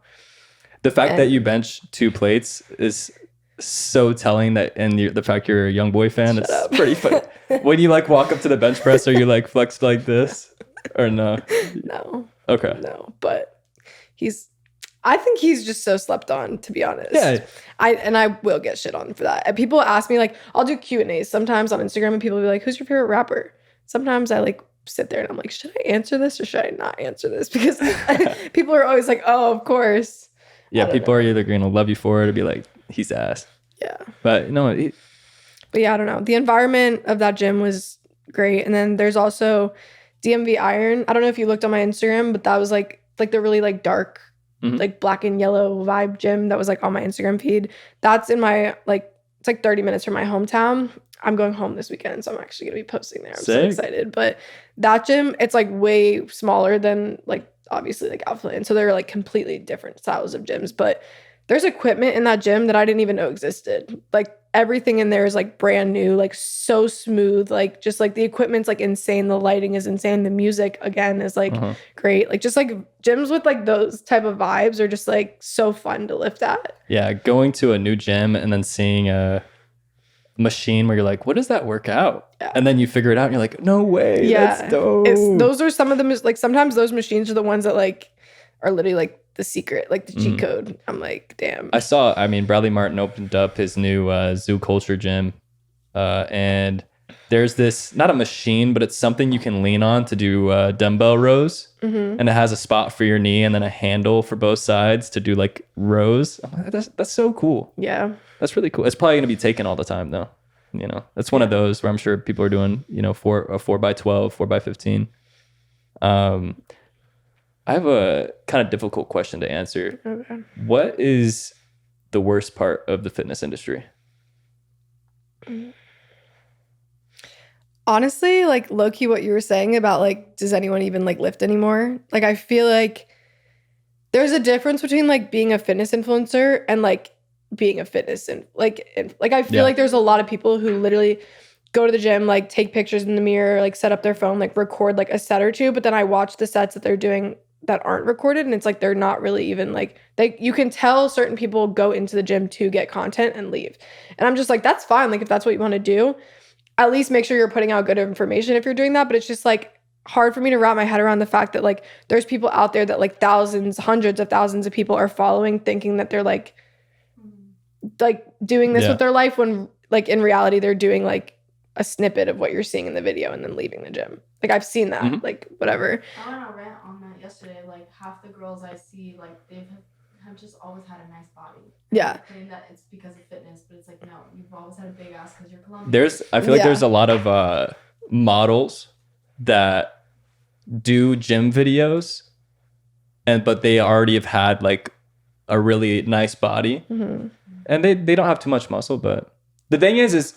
The fact that you bench 2 plates is so telling that, and the fact you're a young boy fan, it's up. pretty funny. When you like walk up to the bench press, are you like flexed like this or no? No, Okay. no, but I think he's just so slept on, to be honest. Yeah. I will get shit on for that. And people ask me, like, I'll do Q&As sometimes on Instagram, and people will be like, who's your favorite rapper? Sometimes I like sit there and I'm like, should I answer this or should I not answer this? Because people are always like, oh, of course. Yeah, people are either going to love you for it or be like, he's ass. Yeah. But no, But yeah, I don't know. The environment of that gym was great. And then there's also DMV Iron. I don't know if you looked on my Instagram, but that was like the really like dark, like black and yellow vibe gym that was like on my Instagram feed. That's in my like, it's like 30 minutes from my hometown. I'm going home this weekend, so I'm actually going to be posting there. I'm so excited. But that gym, it's like way smaller than like obviously like Alpha Land. So they're like completely different styles of gyms. But there's equipment in that gym that I didn't even know existed. Like everything in there is like brand new, like so smooth. Like just like the equipment's like insane. The lighting is insane. The music again is like great. Like just like gyms with like those type of vibes are just like so fun to lift at. Yeah, going to a new gym and then seeing a machine where you're like, what does that work out? Yeah. And then you figure it out and you're like, no way, that's dope. Those are some of them. Like sometimes those machines are the ones that like are literally like the secret, like the cheat code. I'm like, damn. Bradley Martin opened up his new Zoo Culture gym. And there's this, not a machine, but it's something you can lean on to do dumbbell rows. And it has a spot for your knee and then a handle for both sides to do like rows. That's so cool. Yeah. That's really cool. It's probably going to be taken all the time though. You know, that's one of those where I'm sure people are doing, you know, 4x12, 4x15. I have a kind of difficult question to answer. Okay. What is the worst part of the fitness industry? Honestly, like low-key what you were saying about like, does anyone even like lift anymore? Like I feel like there's a difference between like being a fitness influencer and like being a fitness and like I feel like there's a lot of people who literally go to the gym, like take pictures in the mirror, like set up their phone, like record like a set or two, but then I watch the sets that they're doing that aren't recorded and it's like they're not really even like you can tell certain people go into the gym to get content and leave. And I'm just like, that's fine. Like if that's what you want to do, at least make sure you're putting out good information if you're doing that. But it's just like hard for me to wrap my head around the fact that like there's people out there that like thousands, hundreds of thousands of people are following, thinking that they're like doing this with their life when like in reality they're doing like a snippet of what you're seeing in the video and then leaving the gym. Like I've seen that, like whatever. I went on a rant on that yesterday. Like half the girls I see, like they have just always had a nice body. Yeah. Saying that it's because of fitness, but it's like, no, you've always had a big ass because you're Colombian. I feel like there's a lot of models that do gym videos but they already have had like a really nice body and they don't have too much muscle. But the thing is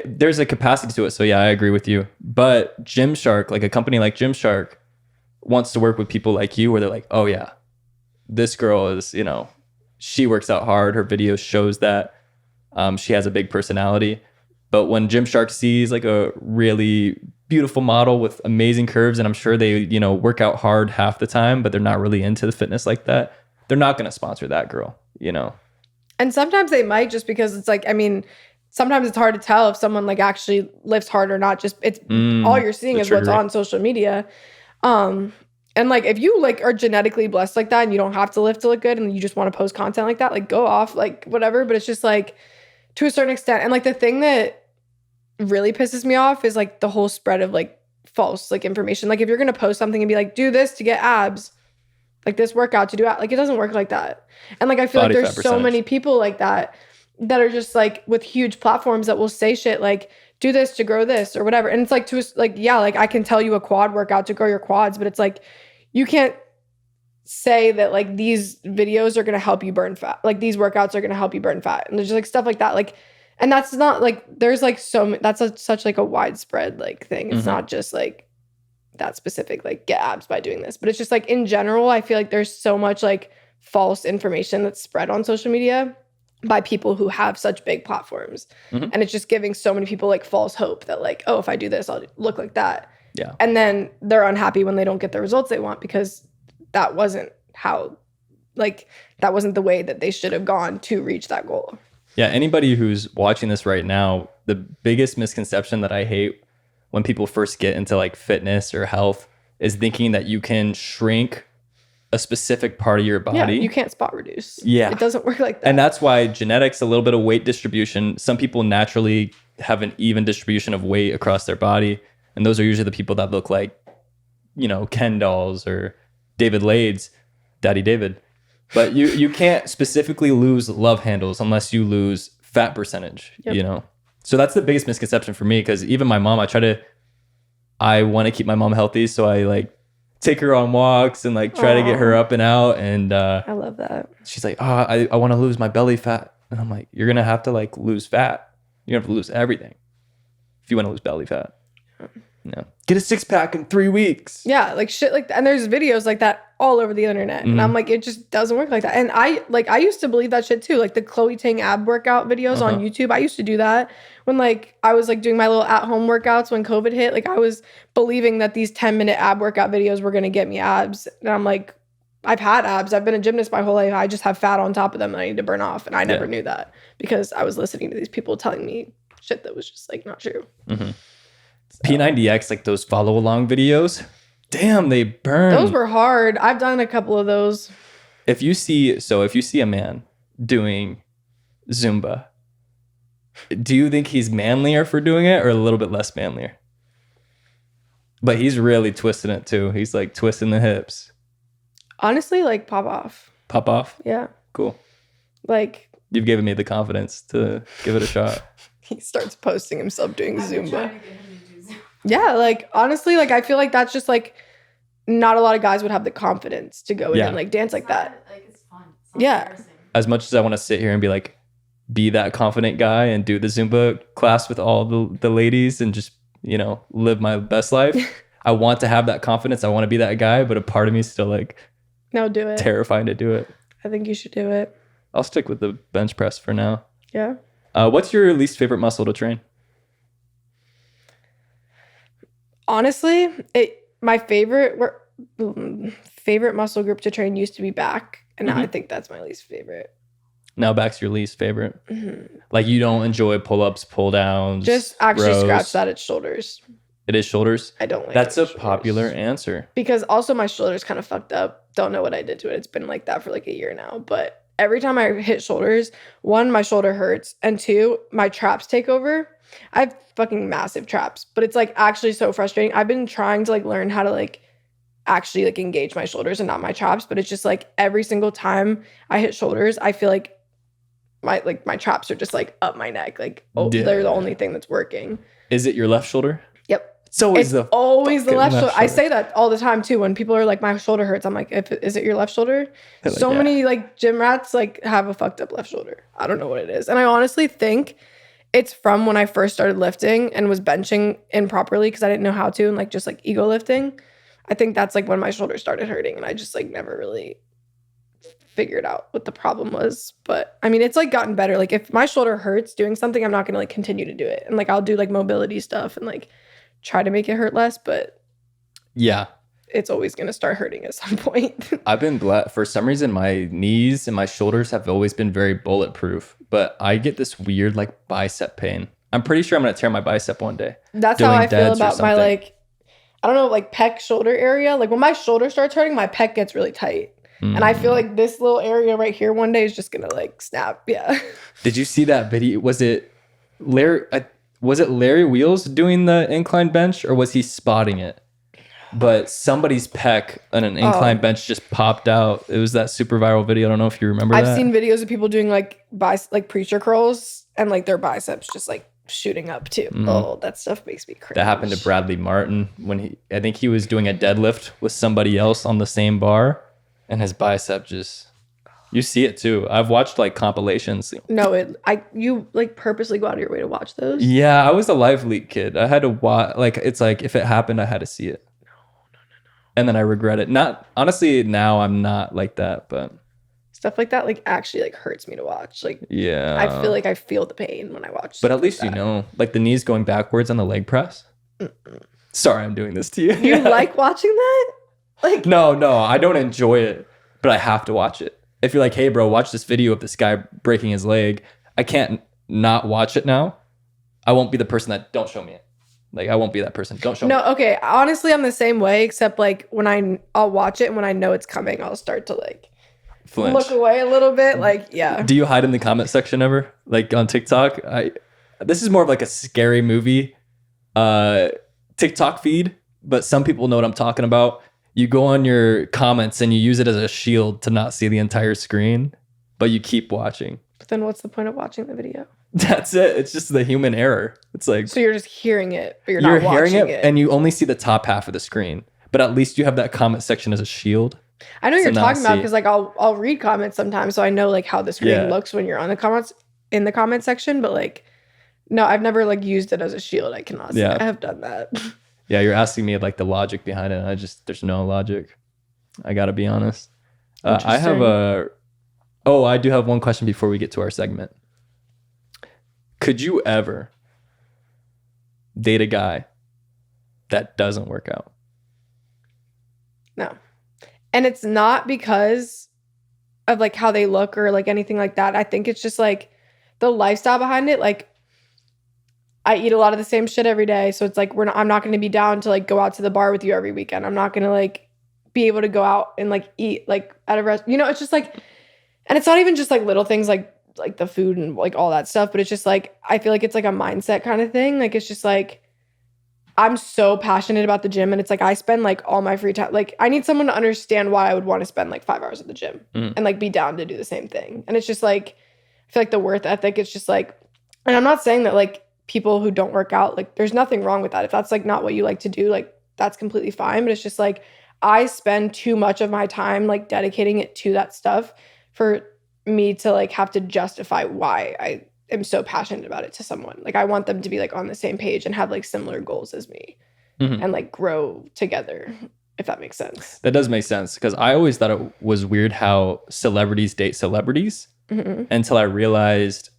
there's a capacity to it. So yeah, I agree with you. But Gymshark, like a company like Gymshark, wants to work with people like you where they're like, oh yeah, this girl is, you know, she works out hard. Her video shows that. She has a big personality. But when Gymshark sees like a really beautiful model with amazing curves, and I'm sure they, you know, work out hard half the time, but they're not really into the fitness like that, they're not going to sponsor that girl, you know? And sometimes they might, just because it's like, I mean, sometimes it's hard to tell if someone like actually lifts hard or not. Just it's all you're seeing is what's on social media. And like if you like are genetically blessed like that and you don't have to lift to look good and you just want to post content like that, like go off, like whatever. But it's just like to a certain extent. And like the thing that really pisses me off is like the whole spread of like false like information. Like if you're gonna post something and be like, do this to get abs, like this workout to do like it doesn't work like that. And like I feel like there's so many people like that are just like with huge platforms that will say shit like, do this to grow this or whatever. And it's like yeah, like I can tell you a quad workout to grow your quads, but it's like you can't say that like these videos are going to help you burn fat. Like these workouts are going to help you burn fat. And there's just like stuff like that. Like, and that's not like, there's like such like a widespread like thing. It's not just like that specific, like get abs by doing this, but it's just like in general, I feel like there's so much like false information that's spread on social media by people who have such big platforms. And it's just giving so many people like false hope that like, oh, if I do this, I'll look like that. Yeah. And then they're unhappy when they don't get the results they want because that wasn't how, like, that wasn't the way that they should have gone to reach that goal. Yeah, anybody who's watching this right now, the biggest misconception that I hate when people first get into like fitness or health is thinking that you can shrink a specific part of your body. Yeah, you can't spot reduce. Yeah. It doesn't work like that. And that's why genetics, a little bit of weight distribution. Some people naturally have an even distribution of weight across their body. And those are usually the people that look like, you know, Ken dolls or David Lades, Daddy David. But you can't specifically lose love handles unless you lose fat percentage, you know? So that's the biggest misconception for me, because even my mom, I want to keep my mom healthy. So I like take her on walks and like try to get her up and out. And I love that. she's like, oh, I want to lose my belly fat. And I'm like, you're going to have to like lose fat. You're going to have to lose everything if you want to lose belly fat. Yeah. Get a 6-pack in 3 weeks. Yeah, like shit like that. And there's videos like that all over the internet. And I'm like, it just doesn't work like that. And I used to believe that shit too. Like the Chloe Ting ab workout videos on YouTube. I used to do that when like I was like doing my little at-home workouts when COVID hit. Like I was believing that these 10-minute ab workout videos were gonna get me abs. And I'm like, I've had abs. I've been a gymnast my whole life. I just have fat on top of them that I need to burn off. And I never knew that because I was listening to these people telling me shit that was just like not true. P90X, like those follow along videos, damn, they burn. Those were hard. I've done a couple of those. If you see a man doing Zumba, do you think he's manlier for doing it or a little bit less manlier? But he's really twisting it too. He's like twisting the hips. Honestly, like pop off. Pop off? Yeah. Cool. Like You've given me the confidence to give it a shot. he starts posting himself doing I've been Zumba. trying to get him to do Zumba. Yeah, like honestly, like I feel like that's just like not a lot of guys would have the confidence to go in and like dance like that. Like it's fun. It's not Yeah. embarrassing. As much as I want to sit here and be like, be that confident guy and do the Zumba class with all the ladies and just, you know, live my best life. I want to have that confidence. I want to be that guy, but a part of me is still like No, do it. terrified to do it. I think you should do it. I'll stick with the bench press for now. Yeah. What's your least favorite muscle to train? Honestly, my favorite muscle group to train used to be back, and now I think that's my least favorite. Now back's your least favorite. Like you don't enjoy pull-ups, pull-downs. Just actually rows. scratch that. It's shoulders. It is shoulders. I don't like. That's a shoulders. popular answer. Because also my shoulders kind of fucked up. Don't know what I did to it. It's been like that for like a year now. But every time I hit shoulders, one, my shoulder hurts, and two, my traps take over. I have fucking massive traps, but it's like actually so frustrating. I've been trying to like learn how to like actually like engage my shoulders and not my traps, but it's just like every single time I hit shoulders, I feel like my traps are just like up my neck. Like they're the only thing that's working. Is it your left shoulder? Yep. It's always It's always the left shoulder. I say that all the time too. When people are like, my shoulder hurts, I'm like, is it your left shoulder? Like, So yeah. many like gym rats like have a fucked up left shoulder. I don't know what it is. And I honestly think it's from when I first started lifting and was benching improperly because I didn't know how to and like just like ego lifting. I think that's like when my shoulder started hurting and I just like never really figured out what the problem was. But I mean, it's like gotten better. Like if my shoulder hurts doing something, I'm not going to like continue to do it. And like I'll do like mobility stuff and like try to make it hurt less, but Yeah. it's always going to start hurting at some point. I've been blessed. For some reason, my knees and my shoulders have always been very bulletproof, but I get this weird like bicep pain. I'm pretty sure I'm going to tear my bicep one day. That's doing how I feel deads or about my something. like, I don't know, like pec shoulder area. Like when my shoulder starts hurting, my pec gets really tight. And I feel like this little area right here one day is just going to like snap. Yeah. Did you see that video? Was it Larry Wheels doing the incline bench or was he spotting it? But somebody's pec on an incline bench just popped out. It was that super viral video. I don't know if you remember that. I've seen videos of people doing like preacher curls and like their biceps just like shooting up too. Oh, that stuff makes me cringe. That happened to Bradley Martin when I think he was doing a deadlift with somebody else on the same bar and his bicep just, you see it too. I've watched like compilations. No, you like purposely go out of your way to watch those? Yeah, I was a live leak kid. I had to watch, like, it's like if it happened, I had to see it. No. And then I regret it. Not, honestly, now I'm not like that, but. Stuff like that like actually like hurts me to watch. Like Yeah. I feel like I feel the pain when I watch. But stuff at least like you that. know, like the knees going backwards on the leg press. Sorry, I'm doing this to you. You like watching that? Like No, I don't enjoy it, but I have to watch it. If you're like, hey, bro, watch this video of this guy breaking his leg, I can't not watch it now. I won't be the person that don't show me it. Like I won't be that person. Don't show me. No, okay. Honestly, I'm the same way, except like when I'll watch it and when I know it's coming, I'll start to like Flinch. look away a little bit. Like, yeah. Do you hide in the comment section ever? Like on TikTok? This is more of like a scary movie TikTok feed, but some people know what I'm talking about. You go on your comments and you use it as a shield to not see the entire screen, but you keep watching. But then what's the point of watching the video? That's it. It's just the human error. It's like So you're just hearing it, but you're you're not hearing watching it and you only see the top half of the screen, but at least you have that comment section as a shield. I know what So you're now talking about see- because like I'll read comments sometimes, so I know like how the screen Yeah. looks when you're on the comments in the comment section. But like, no, I've never like used it as a shield. I cannot say Yeah. I have done that. Yeah, you're asking me like the logic behind it. And there's no logic. I gotta be honest. I have I do have one question before we get to our segment. Could you ever date a guy that doesn't work out? No, and it's not because of like how they look or like anything like that. I think it's just like the lifestyle behind it. Like, I eat a lot of the same shit every day, so it's like I'm not going to be down to like go out to the bar with you every weekend. I'm not going to like be able to go out and like eat like at a restaurant. You know, it's just like, and it's not even just like little things like the food and like all that stuff, but it's just like I feel like it's like a mindset kind of thing. Like it's just like I'm so passionate about the gym, and it's like I spend like all my free time. Like I need someone to understand why I would want to spend like 5 hours at the gym and like be down to do the same thing. And it's just like I feel like the worth ethic. It's just like, and I'm not saying that like people who don't work out, like there's nothing wrong with that. If that's like not what you like to do, like that's completely fine. But it's just like I spend too much of my time like dedicating it to that stuff for me to like have to justify why I am so passionate about it to someone. Like I want them to be like on the same page and have like similar goals as me and like grow together, if that makes sense. That does make sense because I always thought it was weird how celebrities date celebrities until I realized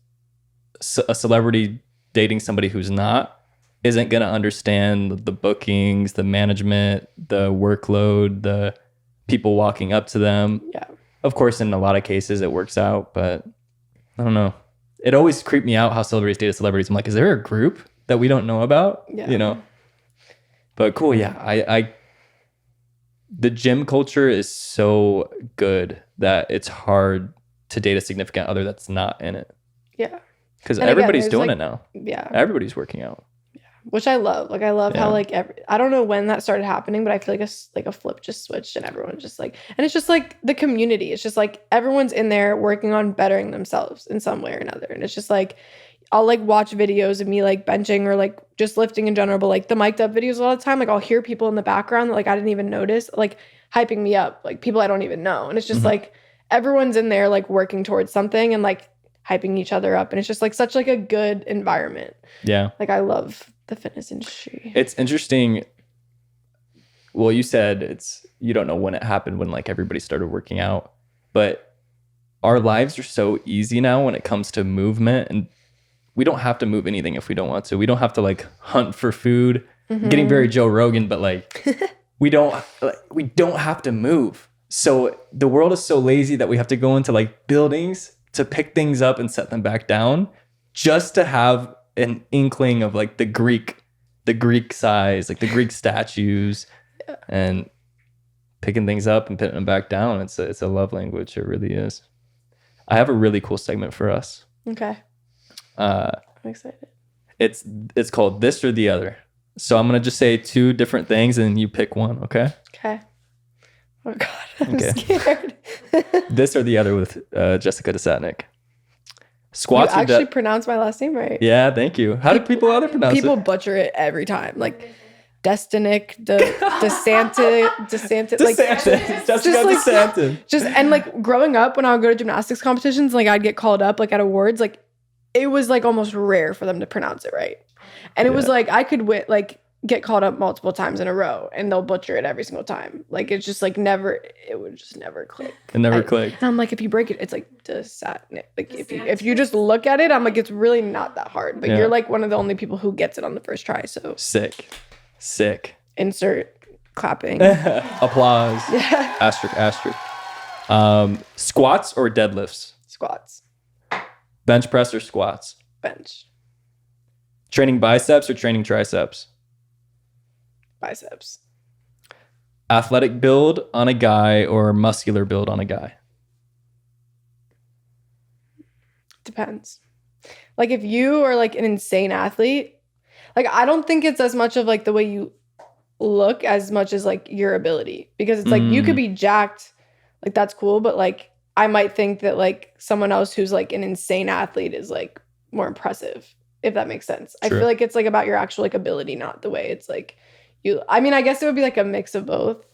a celebrity dating somebody who's not isn't going to understand the bookings, the management, the workload, the people walking up to them. Yeah. Of course, in a lot of cases it works out, but I don't know. It always creeped me out how celebrities date celebrities. I'm like, is there a group that we don't know about? Yeah. You know? But cool, yeah. I the gym culture is so good that it's hard to date a significant other that's not in it. Yeah. Because And again, everybody's there's, doing like- it now. Yeah. Everybody's working out. Which I love. Like I love how Yeah. like I don't know when that started happening, but I feel like a flip just switched and everyone's just like, and it's just like the community. It's just like everyone's in there working on bettering themselves in some way or another. And it's just like I'll like watch videos of me like benching or like just lifting in general, but like the mic'd up videos a lot of the time, like I'll hear people in the background that like I didn't even notice, like hyping me up, like people I don't even know. And it's just like everyone's in there like working towards something and like hyping each other up. And it's just like such like a good environment. Yeah. Like I love the fitness industry. It's interesting. Well, you said you don't know when it happened when like everybody started working out, but our lives are so easy now when it comes to movement, and we don't have to move anything if we don't want to. We don't have to like hunt for food. I'm getting very Joe Rogan, but like we don't have to move. So the world is so lazy that we have to go into like buildings to pick things up and set them back down just to have an inkling of like the Greek size, like the Greek statues, and picking things up and putting them back down. It's a love language. It really is. I have a really cool segment for us. Okay. I'm excited. It's called This or the Other. So I'm gonna just say 2 different things and you pick one. Okay. Okay. Oh God, I'm Okay. scared. This or the Other with Jessica Desatnick. You Squats or actually pronounced my last name right. Yeah, thank you. How do people other pronounce People it? butcher it every time. Like Desatnick, DeSantis, like DeSantis. Jessica just like- DeSantis. just and like growing up when I would go to gymnastics competitions, like I'd get called up like at awards, like it was like almost rare for them to pronounce it right. And it was like I could get called up multiple times in a row and they'll butcher it every single time. Like it's just like it would just never click. It never clicked. And I'm like, if you break it, it's like Desatnick. Like if you just look at it, I'm like, it's really not that hard. But Yeah. you're like one of the only people who gets it on the first try. So Sick. insert clapping. Applause. Yeah. Asterisk. Squats or deadlifts? Squats. Bench press or squats? Bench. Training biceps or training triceps? Biceps. Athletic build on a guy or muscular build on a guy? Depends. Like if you are like an insane athlete, like I don't think it's as much of like the way you look as much as like your ability, because it's like you could be jacked, like that's cool, but like I might think that like someone else who's like an insane athlete is like more impressive, if that makes sense. True. I feel like it's like about your actual like ability, not the way it's like you. I mean, I guess it would be like a mix of both.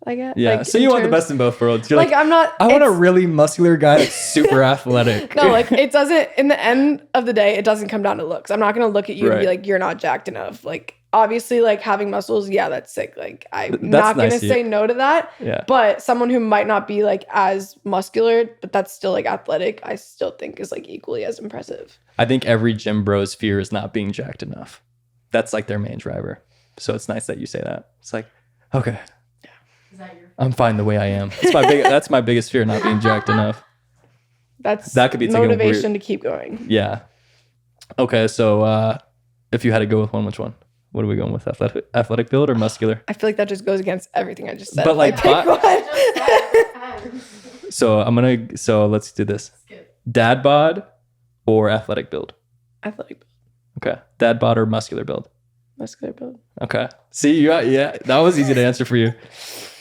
I guess. Yeah. Like, So you want the best in both worlds. You're like I'm not. I want a it's- really muscular guy that's super athletic. No, like it doesn't. In the end of the day, it doesn't come down to looks. I'm not gonna look at you and be Right. like, you're not jacked enough. Like obviously, like having muscles, yeah, that's sick. Like I'm That's not gonna nice to say no to that. Yeah. But someone who might not be like as muscular, but that's still like athletic, I still think is like equally as impressive. I think every gym bro's fear is not being jacked enough. That's like their main driver. So it's nice that you say that. It's like, okay, Is that your I'm fine the way I am. That's my biggest fear, not being jacked enough. That could be taken motivation to keep going. Yeah. Okay, so if you had to go with one, which one? What are we going with? Athletic build or muscular? I feel like that just goes against everything I just said. But, if like, I pick one. So let's do this. skip? Dad bod or athletic build? Athletic build, Okay. Dad bod or muscular build? muscular build. Okay. See, yeah, that was easy to answer for you.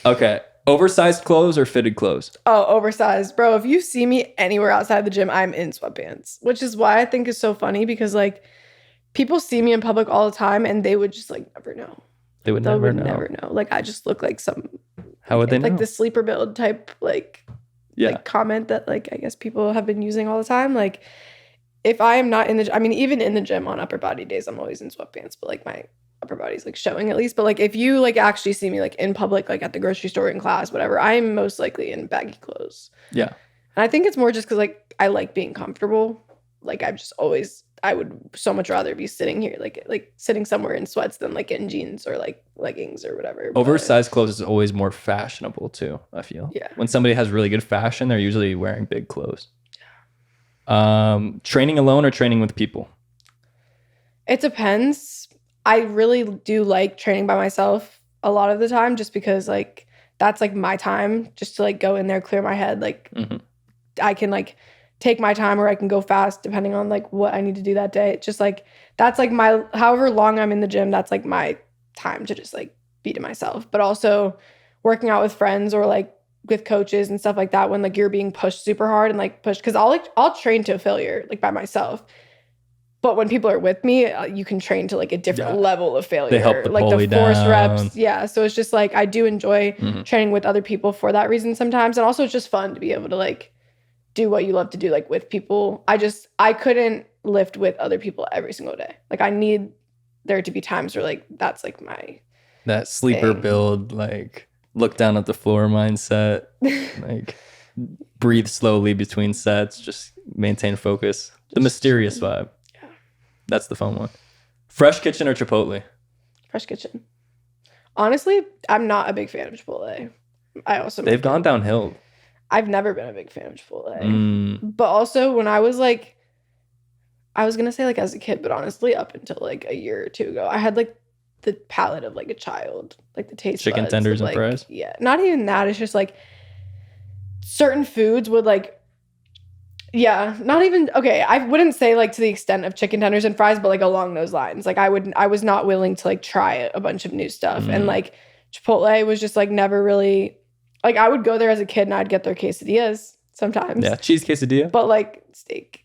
Okay. Oversized clothes or fitted clothes? Oh, oversized. Bro, if you see me anywhere outside the gym, I'm in sweatpants, which is why I think is so funny, because like people see me in public all the time and they would just like never know. They would They never would know. never know. Like I just look like some How would they know? like the sleeper build type like comment that like I guess people have been using all the time. Like if I am not in the, I mean, even in the gym on upper body days, I'm always in sweatpants, but like my upper body's like showing at least. But like if you like actually see me like in public, like at the grocery store, in class, whatever, I'm most likely in baggy clothes. Yeah. And I think it's more just because like I like being comfortable. Like I've just always, I would so much rather be sitting here, like sitting somewhere in sweats than like in jeans or like leggings or whatever. But- Oversized clothes is always more fashionable too, I feel. Yeah. When somebody has really good fashion, they're usually wearing big clothes. Training alone or training with people? It depends. I really do like training by myself a lot of the time, just because like that's like my time just to like go in there, clear my head. Like Mhm. I can like take my time, or I can go fast depending on like what I need to do that day. It's just like that's like my, however long I'm in the gym, that's like my time to just like be to myself. But also working out with friends or like with coaches and stuff like that, when like you're being pushed super hard and like pushed, because I'll train to failure like by myself. But when people are with me, you can train to like a different level of failure. They help to like pull the you force down. reps. Yeah. So it's just like I do enjoy Mhm. training with other people for that reason sometimes. And also it's just fun to be able to like do what you love to do like with people. I couldn't lift with other people every single day. Like I need there to be times where like that's like my That sleeper Dang. build, like look down at the floor mindset, like breathe slowly between sets, just maintain focus. The mysterious vibe. Yeah. That's the fun one. Fresh Kitchen or Chipotle? Fresh Kitchen. Honestly, I'm not a big fan of Chipotle. I also They've gone downhill. I've never been a big fan of Chipotle. Mm, But also when I was like, I was gonna say like as a kid, but honestly, up until like a year or two ago, I had like the palate of like a child, like the taste Chicken buds tenders of, and like, fries? Yeah, not even that. It's just like certain foods would like, yeah, not even okay. I wouldn't say like to the extent of chicken tenders and fries, but like along those lines. Like I was not willing to like try a bunch of new stuff, and like Chipotle was just like never really like I would go there as a kid and I'd get their quesadillas sometimes. yeah, cheese quesadilla. But like steak.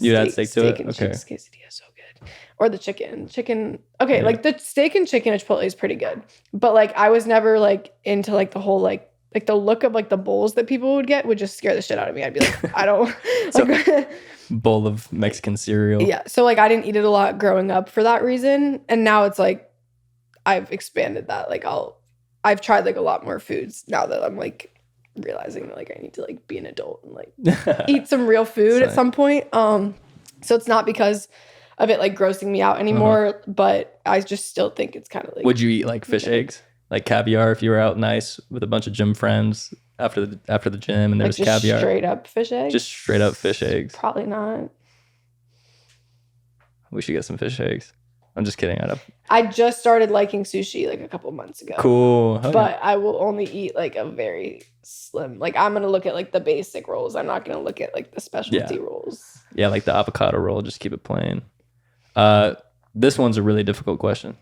You add steak to it? And Okay. cheese quesadilla is so good. Or the chicken. Okay, Yeah. like the steak and chicken at Chipotle is pretty good. But like I was never like into like the whole like the look of like the bowls that people would get would just scare the shit out of me. I'd be like, I don't So- like Bowl of Mexican cereal. yeah. So like I didn't eat it a lot growing up for that reason. And now it's like I've expanded that. Like I've tried like a lot more foods now that I'm like realizing that like I need to like be an adult and like eat some real food at Same. some point. So it's not because of it like grossing me out anymore, but I just still think it's kind of like Would you eat like fish eggs, like caviar, if you were out nice with a bunch of gym friends after the gym and there like was caviar? straight up fish eggs? Just straight up fish eggs. Probably not. We should get some fish eggs. I'm just kidding. I just started liking sushi like a couple months ago. Cool. Hell But I will only eat like a very slim. Like I'm gonna look at like the basic rolls. I'm not gonna look at like the specialty rolls. yeah, like the avocado roll. Just keep it plain. This one's a really difficult question.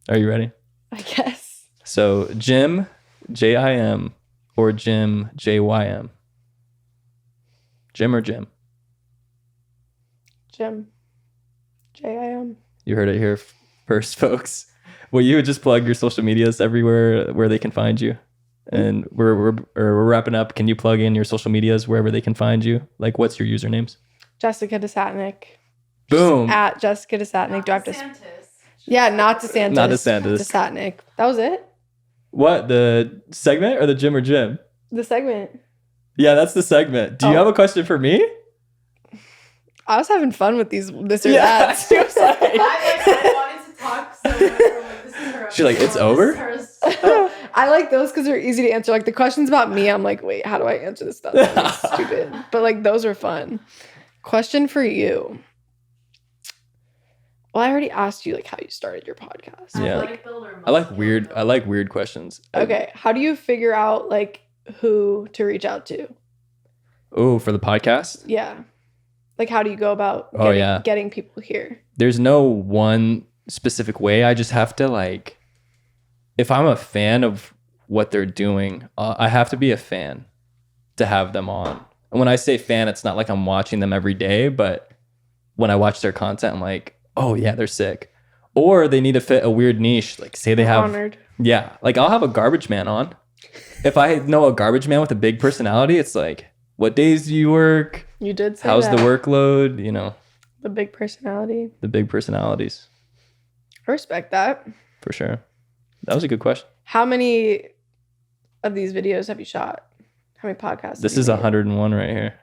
Are you ready? I guess. So, Jim, Jim, or Jim, Jym? Jim or Jim? Jim. JIM. You heard it here first, folks. Will you just plug your social medias everywhere where they can find you? And we're wrapping up. Can you plug in your social medias wherever they can find you? Like, what's your usernames? Jessica Desatnick. Boom. At Jessica Desatnick. Do I have to? DeSantis. Yeah, not DeSantis. Not DeSantis. Desatnick. That was it. What, the segment or the Jim or Jim? The segment. Yeah, that's the segment. Do you Oh. have a question for me? I was having fun with this or Yeah, that. she was like- I wanted to talk so much. This is her She's like, "It's episode. over?" This is hers. I like those because they're easy to answer. Like the questions about me, I'm like, wait, how do I answer this stuff? That's stupid. But like those are fun. Question for you. Well, I already asked you like how you started your podcast. Yeah. Like builder I like must weird. build. I like weird questions. Okay. How do you figure out like who to reach out to? Oh, for the podcast? Yeah. Like how do you go about Oh, yeah. getting people here? There's no one specific way. I just have to like, if I'm a fan of what they're doing, I have to be a fan to have them on. And when I say fan, it's not like I'm watching them every day, but when I watch their content, I'm like, oh yeah, they're sick. Or they need to fit a weird niche. Like say they have, Honored. yeah, like I'll have a garbage man on. If I know a garbage man with a big personality, it's like, what days do you work? You did say How's that. the workload? You know, The big personality. the big personalities I respect that. for sure. That was a good question. How many of these videos have you shot? How many podcasts? This have is you made? 101 right here.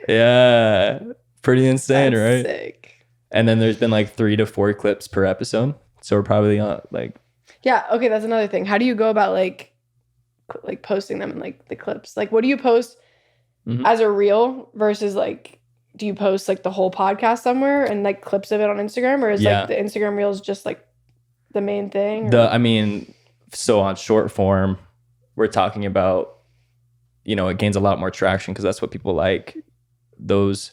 Yeah. Pretty insane, That's right? sick. And then there's been like 3 to 4 clips per episode. So we're probably on like, Yeah. Okay. That's another thing. How do you go about like posting them in like the clips? Like, what do you post Mhm. as a reel versus like, do you post like the whole podcast somewhere and like clips of it on Instagram, or is Yeah. like the Instagram reels just like the main thing? so on short form, we're talking about, you know, it gains a lot more traction because that's what people like. Those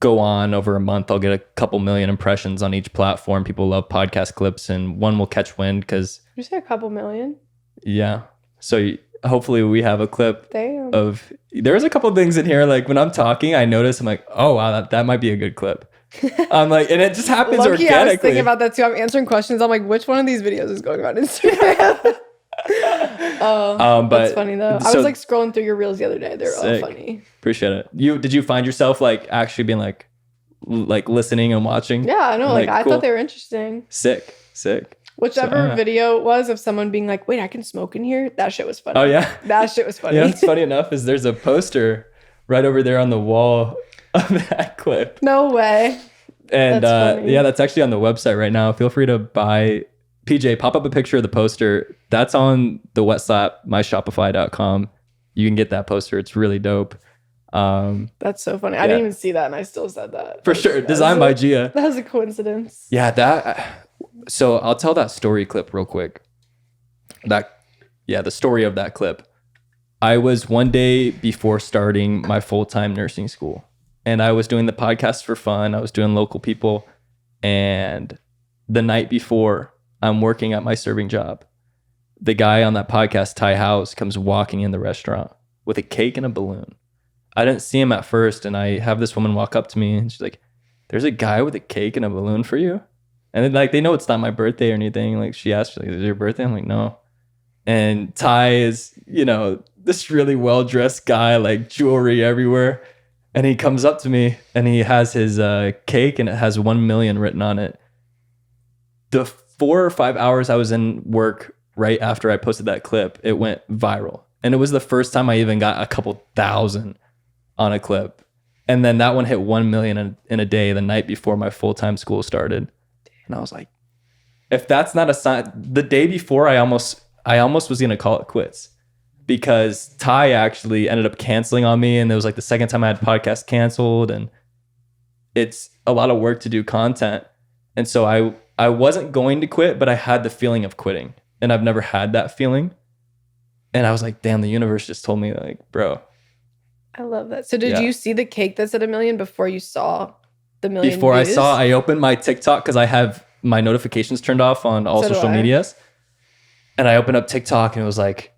go on over a month. I'll get a couple million impressions on each platform. People love podcast clips, and one will catch wind because, Did you say a couple million? yeah. So hopefully we have a clip Damn. of, there's a couple things in here. Like when I'm talking, I notice, I'm like, oh wow, that might be a good clip. I'm like, and it just happens Low-key, organically. I was thinking about that too. I'm answering questions. I'm like, which one of these videos is going on Instagram? But That's funny though. I so- was like scrolling through your reels the other day. They were all Sick. funny. Appreciate it. Did you find yourself like actually being like listening and watching? Yeah, I know. Like I cool. thought they were interesting. Sick. Whichever yeah. video it was of someone being like, wait, I can smoke in here. That shit was funny. Oh yeah. That shit was funny. Yeah. What's funny enough is there's a poster right over there on the wall of that clip, No way. and That's funny. yeah, that's actually on the website right now. Feel free to buy. PJ, pop up a picture of the poster. That's on the Wetslap, myshopify.com. You can get that poster. It's really dope. That's so funny. I Yeah. didn't even see that and I still said that. For sure. Designed by Gia. That was a coincidence. Yeah, so I'll tell that story clip real quick. The story of that clip. I was one day before starting my full-time nursing school, and I was doing the podcast for fun. I was doing local people, and the night before, I'm working at my serving job. The guy on that podcast, Ty House, comes walking in the restaurant with a cake and a balloon. I didn't see him at first, and I have this woman walk up to me, and she's like, "There's a guy with a cake and a balloon for you?" And then, like, they know it's not my birthday or anything. Like, she asked, like, "Is it your birthday?" I'm like, "No." And Ty is, you know, this really well-dressed guy, like jewelry everywhere. And he comes up to me and he has his cake and it has 1 million written on it. The 4 or 5 hours I was in work right after I posted that clip, it went viral. And it was the first time I even got a couple thousand on a clip. And then that one hit 1 million in a day the night before my full-time school started. And I was like, if that's not a sign, the day before I almost was going to call it quits because Ty actually ended up canceling on me. And it was like the second time I had podcast canceled. And it's a lot of work to do content. And so I wasn't going to quit, but I had the feeling of quitting. And I've never had that feeling. And I was like, damn, the universe just told me, like, bro. I love that. So did Yeah. you see the cake that's at 1 million before you saw the million Before views? I opened my TikTok because I have my notifications turned off on all So do social I. medias. And I opened up TikTok and it was like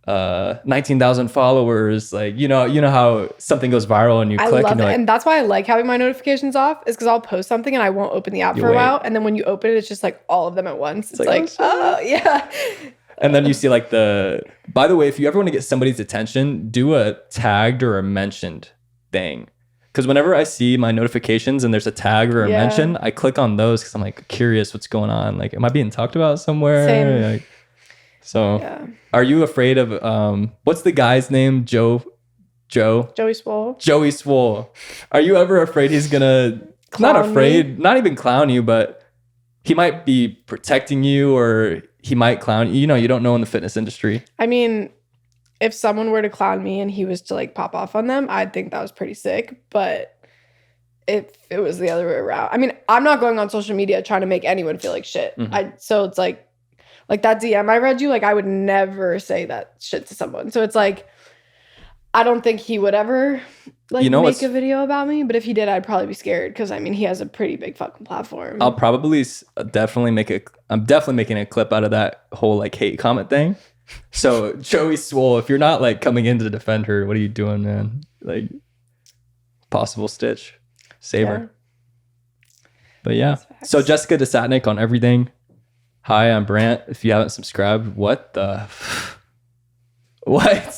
19,000 followers. Like, you know how something goes viral and you I click love and it. you're like, And that's why I like having my notifications off, is because I'll post something and I won't open the app You for a wait. while. And then when you open it, it's just like all of them at once. It's like, like, oh, yeah. and then you see like by the way, if you ever want to get somebody's attention, do a tagged or a mentioned thing. Because whenever I see my notifications and there's a tag or a Yeah. mention, I click on those because I'm like curious what's going on. Like, am I being talked about somewhere? Same. Like, so Yeah. are you afraid of, what's the guy's name? Joey Swole. Are you ever afraid he's gonna, not Clown afraid, not even clown you, but he might be protecting you or he might clown you. You know, you don't know in the fitness industry. I mean, if someone were to clown me and he was to like pop off on them, I'd think that was pretty sick. But if it was the other way around, I mean, I'm not going on social media trying to make anyone feel like shit. Mhm. So it's like that DM I read you, like I would never say that shit to someone. So it's like, I don't think he would ever like You know make what's- a video about me. But if he did, I'd probably be scared because I mean, he has a pretty big fucking platform. I'll probably definitely I'm definitely making a clip out of that whole like hate comment thing. So Joey Swole, if you're not like coming in to defend her, what are you doing, man? Like possible stitch, save her. But yeah. That's So facts. Jessica Desatnick on everything. Hi, I'm Brant. If you haven't subscribed, what the? What?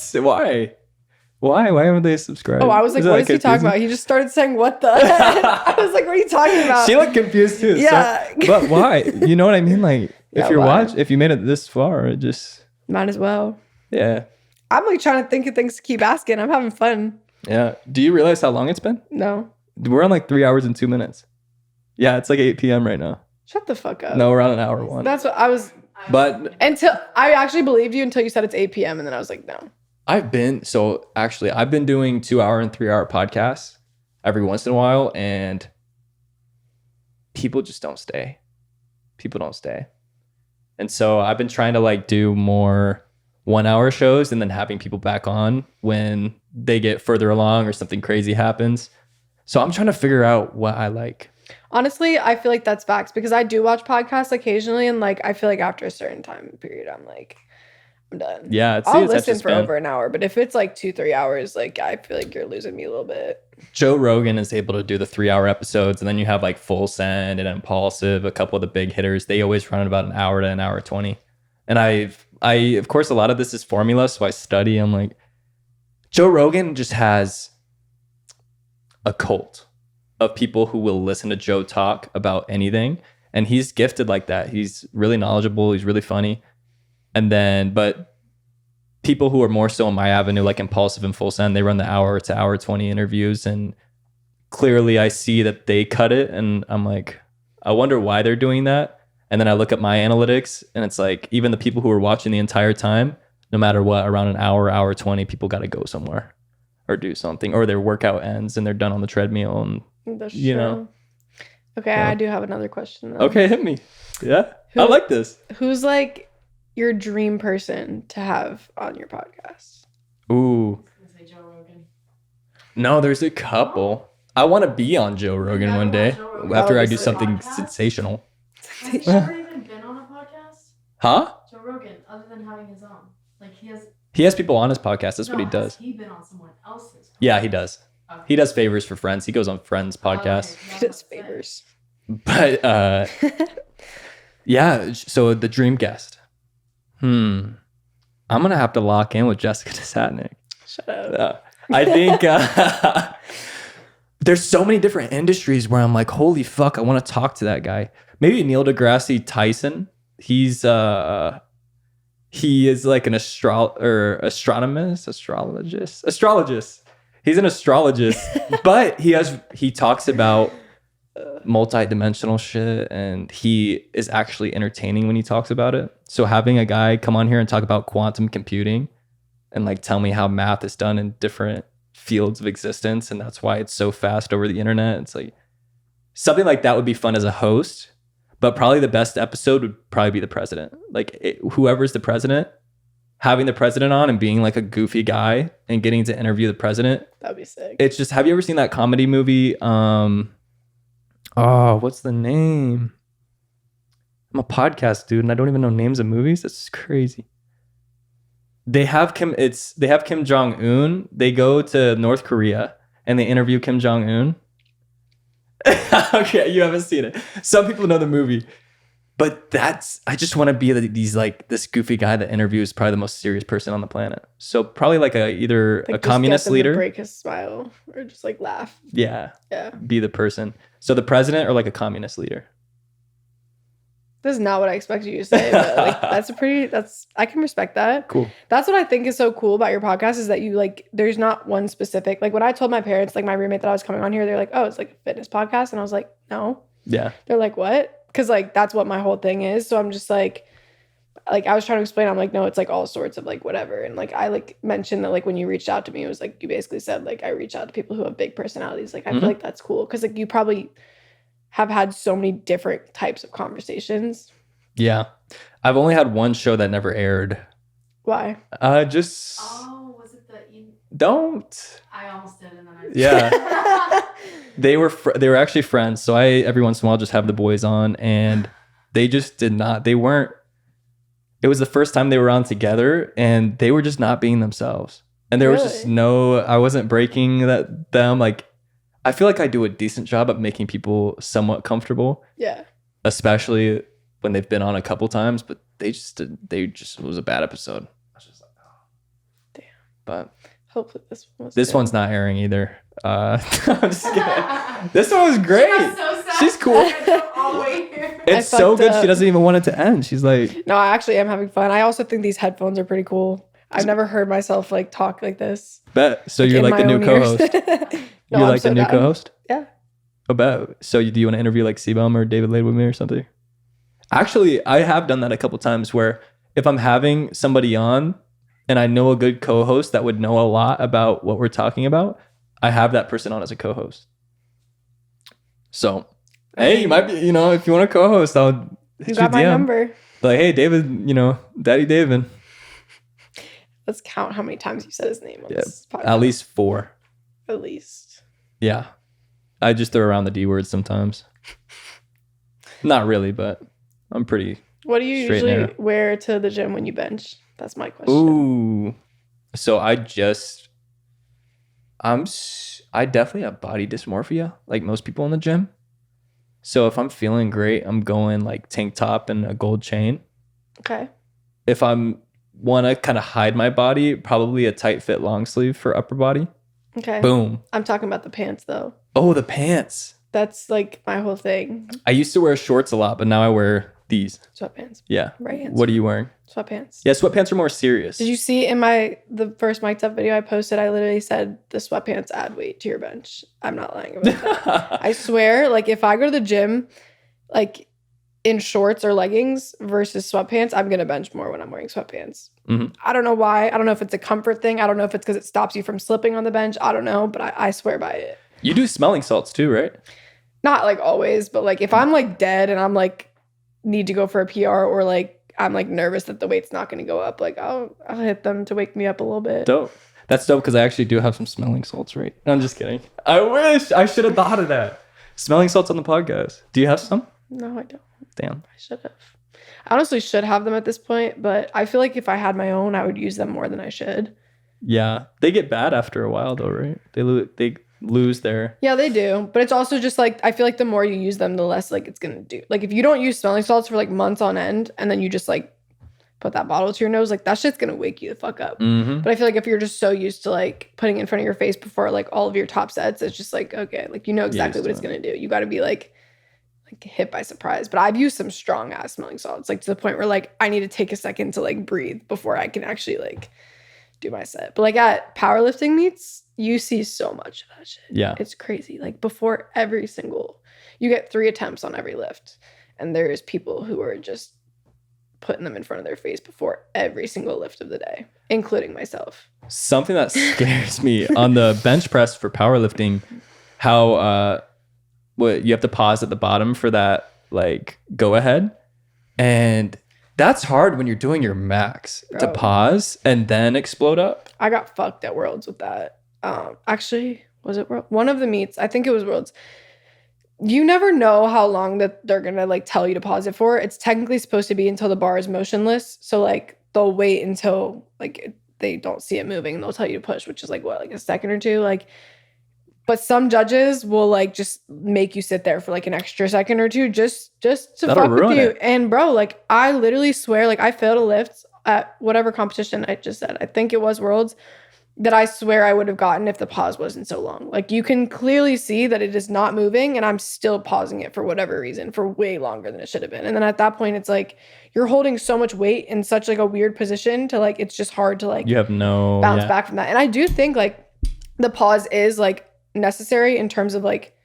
Why? Why haven't they subscribed? Oh, I was like, what is he talking about? He just started saying, what the? I was like, what are you talking about? She looked confused too. Yeah. So, but why? You know what I mean? Like, Yeah, why? if you made it this far, it just, Might as well. yeah. I'm like trying to think of things to keep asking. I'm having fun. Yeah. Do you realize how long it's been? No. We're on like 3 hours and 2 minutes. Yeah, it's like 8 p.m. right now. Shut the fuck up. No, we're on an hour one. That's what I was. But Until I actually believed you until you said it's 8 p.m. And then I was like, no. I've been doing 2 hour and 3 hour podcasts every once in a while, and people just don't stay. People don't stay. And so I've been trying to like do more 1 hour shows and then having people back on when they get further along or something crazy happens. So I'm trying to figure out what I like. Honestly, I feel like that's facts because I do watch podcasts occasionally. And like, I feel like after a certain time period, I'm like, I'm done. Yeah, I'll it's listen just for been- over an hour. But if it's like 2-3 hours, like I feel like you're losing me a little bit. Of Rogan is able to do the 3 hour episodes, and then you have like Full Send and Impulsive, a couple of the big hitters. They always run about an hour to an hour 20. And I of course, a lot of this is formula, so I study. I'm like, Joe Rogan just has a cult of people who will listen to Joe talk about anything, and he's gifted like that. He's really knowledgeable. He's really funny. And then, but people who are more so in my avenue, like Impulsive and Full Send, they run the hour to hour 20 interviews, and clearly I see that they cut it, and I'm like, I wonder why they're doing that. And then I look at my analytics, and it's like even the people who are watching the entire time, no matter what, around an hour 20, people got to go somewhere or do something, or their workout ends and they're done on the treadmill. And That's You true. know. Okay, Yeah. I do have another question though. okay, hit me. Yeah, Who- I like this. Who's like your dream person to have on your podcast? Ooh, I was gonna say Joe Rogan. no, there's a couple. I want to be on Joe Rogan one day Joe Rogan. after I do Obviously. something Podcast? sensational. Has he ever even been on a podcast? Huh? Joe Rogan, other than having his own. Like he has. He has people on his podcast. That's what he Has does. he been on someone else's? Yeah, he does. Okay. He does favors for friends. He goes on friends Oh, podcasts. okay, He yeah, does that's it. favors. But yeah, so the dream guest. I'm gonna have to lock in with Jessica Desatnick. Shut up. I think there's so many different industries where I'm like, holy fuck, I want to talk to that guy. Maybe Neil deGrasse Tyson. He is like an astrologist. He's an astrologist, but he talks about multi-dimensional shit, and he is actually entertaining when he talks about it. So having a guy come on here and talk about quantum computing and like tell me how math is done in different fields of existence, and that's why it's so fast over the internet. It's like something like that would be fun as a host, but probably the best episode would probably be the president. Like whoever's the president, having the president on and being like a goofy guy and getting to interview the president. That'd be sick. It's just, have you ever seen that comedy movie? What's the name? I'm a podcast dude and I don't even know names of movies. That's just crazy. They have Kim Jong-un. They go to North Korea and they interview Kim Jong-un. Okay, you haven't seen it. Some people know the movie. But I just want to be this goofy guy that interviews probably the most serious person on the planet. So probably like either Like a just communist get them to leader. break his smile or just like laugh. Yeah. Yeah. Be the person. So the president or like a communist leader. This is not what I expected you to say, but like I can respect that. Cool. That's what I think is so cool about your podcast is that you like there's not one specific, like when I told my parents, like my roommate that I was coming on here, they're like, oh, it's like a fitness podcast. And I was like, no. Yeah. They're like, what? Because like that's what my whole thing is. So I'm just like I was trying to explain, I'm like, no, it's like all sorts of like whatever. And like I like mentioned that like when you reached out to me, it was like you basically said like I reach out to people who have big personalities. Like I feel like that's cool because like you probably have had so many different types of conversations. Yeah. I've only had one show that never aired. Why? Just Oh, was it the? don't. I almost did, and then I. Yeah. They were actually friends. So I every once in a while just have the boys on, and they just did not. They weren't. It was the first time they were on together, and they were just not being themselves. And there was just I wasn't breaking them. Like, I feel like I do a decent job at making people somewhat comfortable. Yeah. Especially when they've been on a couple times, but they just it was a bad episode. I was just like, oh. Damn. But hopefully this this one's not airing either. I'm just kidding. This one was great. She got so sad. She's cool. All the way here. It's I so fucked good. up. She doesn't even want it to end. She's like, No, I actually am having fun. I also think these headphones are pretty cool. I've never heard myself like talk like this. bet. So you're in like the my new own ears. co-host. No, You're I'm like so the new down. co-host? Yeah. About. So do you want to interview like C-Bum or David Lade with me or something? Actually, I have done that a couple times where if I'm having somebody on and I know a good co-host that would know a lot about what we're talking about, I have that person on as a co-host. So, hey, you might be, if you want to co-host, I'll hit You got my DM. number. Like, hey, David, Daddy David. Let's count how many times you said his name on Yeah, this podcast. at least 4. At least. Yeah. I just throw around the D word sometimes. Not really, but I'm pretty. What do you Straight and usually narrow. wear to the gym when you bench? That's my question. Ooh. So I definitely have body dysmorphia, like most people in the gym. So if I'm feeling great, I'm going like tank top and a gold chain. Okay. If I'm want to kind of hide my body, probably a tight fit long sleeve for upper body. Okay. Boom. I'm talking about the pants though. Oh, the pants. That's like my whole thing. I used to wear shorts a lot, but now I wear these. Sweatpants. Yeah. Right hands. What are you wearing? Sweatpants. Yeah, sweatpants are more serious. Did you see in the first mic'd up video I posted, I literally said the sweatpants add weight to your bench. I'm not lying about that. I swear, like if I go to the gym, like in shorts or leggings versus sweatpants, I'm going to bench more when I'm wearing sweatpants. Mhm. I don't know why. I don't know if it's a comfort thing. I don't know if it's because it stops you from slipping on the bench. I don't know, but I swear by it. You do smelling salts too, right? Not like always, but like if I'm like dead and I'm like need to go for a PR or like I'm like nervous that the weight's not going to go up, like I'll hit them to wake me up a little bit. Dope. That's dope because I actually do have some smelling salts, right? No, I'm just kidding. I wish I should have thought of that. Smelling salts on the podcast. Do you have some? No, I don't. Damn. I should have. I honestly should have them at this point, but I feel like if I had my own, I would use them more than I should. Yeah, they get bad after a while, though, right? They lose their. Yeah, they do. But it's also just like, I feel like the more you use them, the less like it's going to do. Like if you don't use smelling salts for like months on end and then you just like put that bottle to your nose, like that shit's going to wake you the fuck up. Mm-hmm. But I feel like if you're just so used to like putting it in front of your face before like all of your top sets, it's just like, okay, like you know exactly Used what it's to going to do. You got to be like hit by surprise. But I've used some strong ass smelling salts, like to the point where like I need to take a second to like breathe before I can actually like do my set. But like at powerlifting meets, you see so much of that shit. Yeah. It's crazy. Like before every single, you get 3 attempts on every lift. And there's people who are just putting them in front of their face before every single lift of the day, including myself. Something that scares me on the bench press for powerlifting, how what you have to pause at the bottom for that like go ahead, and that's hard when you're doing your max to Bro. pause and then explode up. I got fucked at Worlds with that. Actually, was it Worlds? One of the meets, I think it was Worlds. You never know how long that they're gonna like tell you to pause it for. It's technically supposed to be until the bar is motionless. So like they'll wait until like they don't see it moving and they'll tell you to push, which is like what, like a second or two. Like, but some judges will like just make you sit there for like an extra second or two just to That'll fuck with ruin you. it. And bro, like I literally swear, like I failed a lift at whatever competition I just said. I think it was Worlds. That I swear I would have gotten if the pause wasn't so long. Like you can clearly see that it is not moving and I'm still pausing it for whatever reason for way longer than it should have been. And then at that point it's like you're holding so much weight in such like a weird position to like it's just hard to like You have no bounce back from that. And I do think like the pause is like necessary in terms of like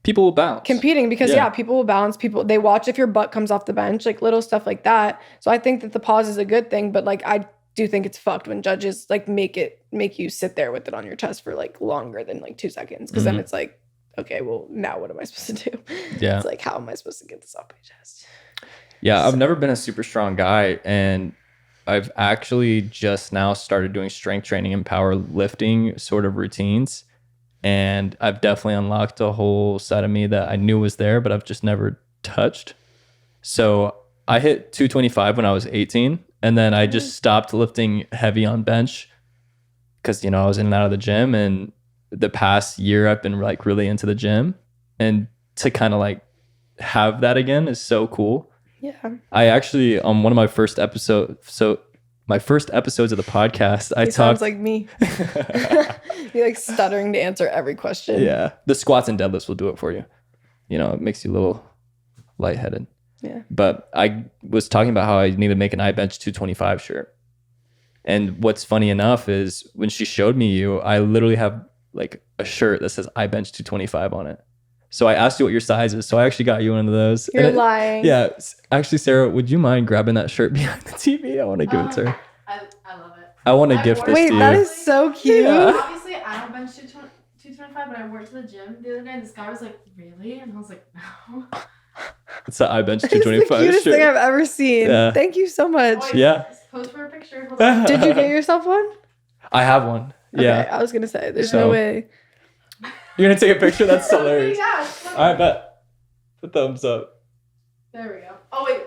People will bounce. competing because Yeah. people will balance, people they watch if your butt comes off the bench, like little stuff like that. So I think that the pause is a good thing, but like I do think it's fucked when judges like make you sit there with it on your chest for like longer than like 2 seconds because then it's like, okay, well now what am I supposed to do? Yeah. It's like, how am I supposed to get this off my chest? Yeah, I've never been a super strong guy, and I've actually just now started doing strength training and powerlifting sort of routines. And I've definitely unlocked a whole side of me that I knew was there, but I've just never touched. So I hit 225 when I was 18, and then I just stopped lifting heavy on bench because, you know, I was in and out of the gym. And the past year I've been like really into the gym, and to kind of like have that again is so cool. Yeah. I actually, on one of my first episodes of the podcast, I He sounds talked like me. You're like stuttering to answer every question. Yeah, the squats and deadlifts will do it for you. You know, it makes you a little lightheaded. Yeah. But I was talking about how I need to make an iBench 225 shirt. And what's funny enough is when she showed me you, I literally have like a shirt that says iBench 225 on it. So I asked you what your size is. So I actually got you one of those. You're And lying. Yeah. Actually, Sarah, would you mind grabbing that shirt behind the TV? I want to give it to her. I love it. I want to I gift wore- this Wait, to you. that is so cute. Yeah. Obviously, I don't bench 225, but I worked to the gym the other day, and this guy was like, "Really?" And I was like, "No." It's the iBench It's the 225 cutest shirt. thing I've ever seen. Yeah. Thank you so much. Oh, Yeah. Pose for a picture. Hold on. Did you get yourself one? I have one. Yeah. Okay, I was gonna say, there's So- no way. You're going to take a picture? That's hilarious. Yeah. All right, bet. The thumbs up. There we go. Oh wait,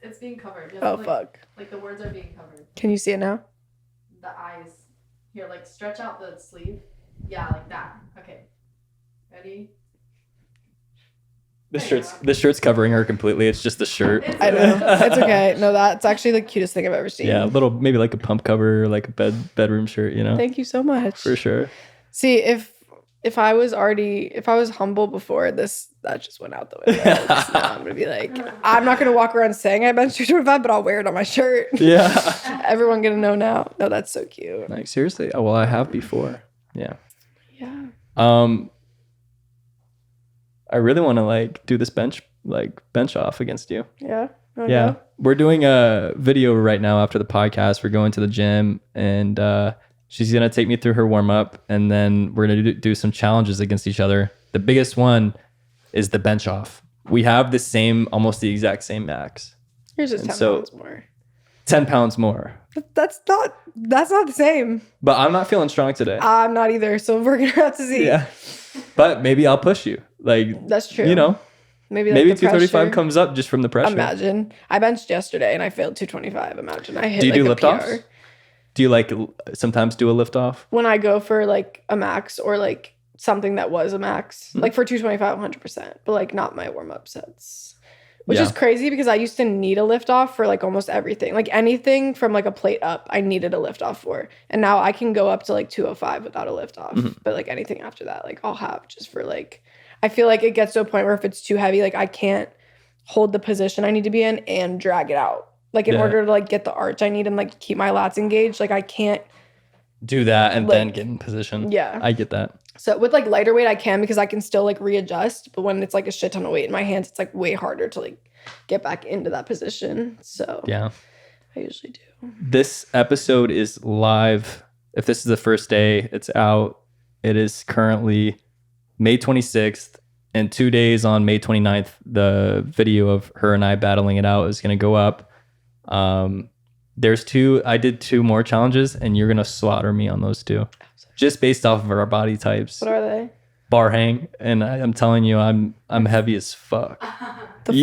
it's being covered. You have Oh, to, fuck. Like the words are being covered. Can you see it now? The eyes. Here, like stretch out the sleeve. Yeah, like that. Okay. Ready? The shirt's covering her completely. It's just the shirt. It's I know. It's okay. No, that's actually the cutest thing I've ever seen. Yeah, a little, maybe like a pump cover, like a bedroom shirt, you know? Thank you so much. For sure. See, if I was humble before this, that just went out the window. 'Cause now I'm gonna be like, I'm not gonna walk around saying I bench 225, but I'll wear it on my shirt. Yeah. Everyone gonna know now. No, that's so cute. Like, seriously? Oh, well, I have before. Yeah. Yeah. I really want to like do this bench off against you. Yeah. Oh, Yeah. no? We're doing a video right now after the podcast. We're going to the gym, and she's going to take me through her warm up, and then we're going to do some challenges against each other. The biggest one is the bench off. We have almost the exact same max. Here's just 10 so- pounds more. 10 pounds more. That's not the same. But I'm not feeling strong today. I'm not either. So we're gonna have to see. Yeah. But maybe I'll push you. Like, That's true. you know, maybe maybe the 235 pressure. comes up just from the pressure. Imagine. I benched yesterday and I failed 225. Imagine I hit Do you like do a lift PR. offs? Do you like sometimes do a lift off? When I go for like a max or like something that was a max, like for 225, 100%, but like not my warm up sets. Which Yeah. is crazy because I used to need a lift off for like almost everything. Like anything from like a plate up, I needed a lift off for. And now I can go up to like 205 without a lift off. Mhm. But like anything after that, like I'll have just for like, I feel like it gets to a point where if it's too heavy, like I can't hold the position I need to be in and drag it out. Like in Yeah. order to like get the arch I need and like keep my lats engaged, like I can't. Do that and Like, then get in position. Yeah. I get that. So with like lighter weight, I can because I can still like readjust. But when it's like a shit ton of weight in my hands, it's like way harder to like get back into that position. So Yeah. I usually do. This episode is live. If this is the first day it's out, it is currently May 26th. In 2 days on May 29th, the video of her and I battling it out is going to go up. I did 2 more challenges, and you're going to slaughter me on those 2. Just based off of our body types. What are they? Bar hang. And I'm telling you, I'm heavy as fuck. The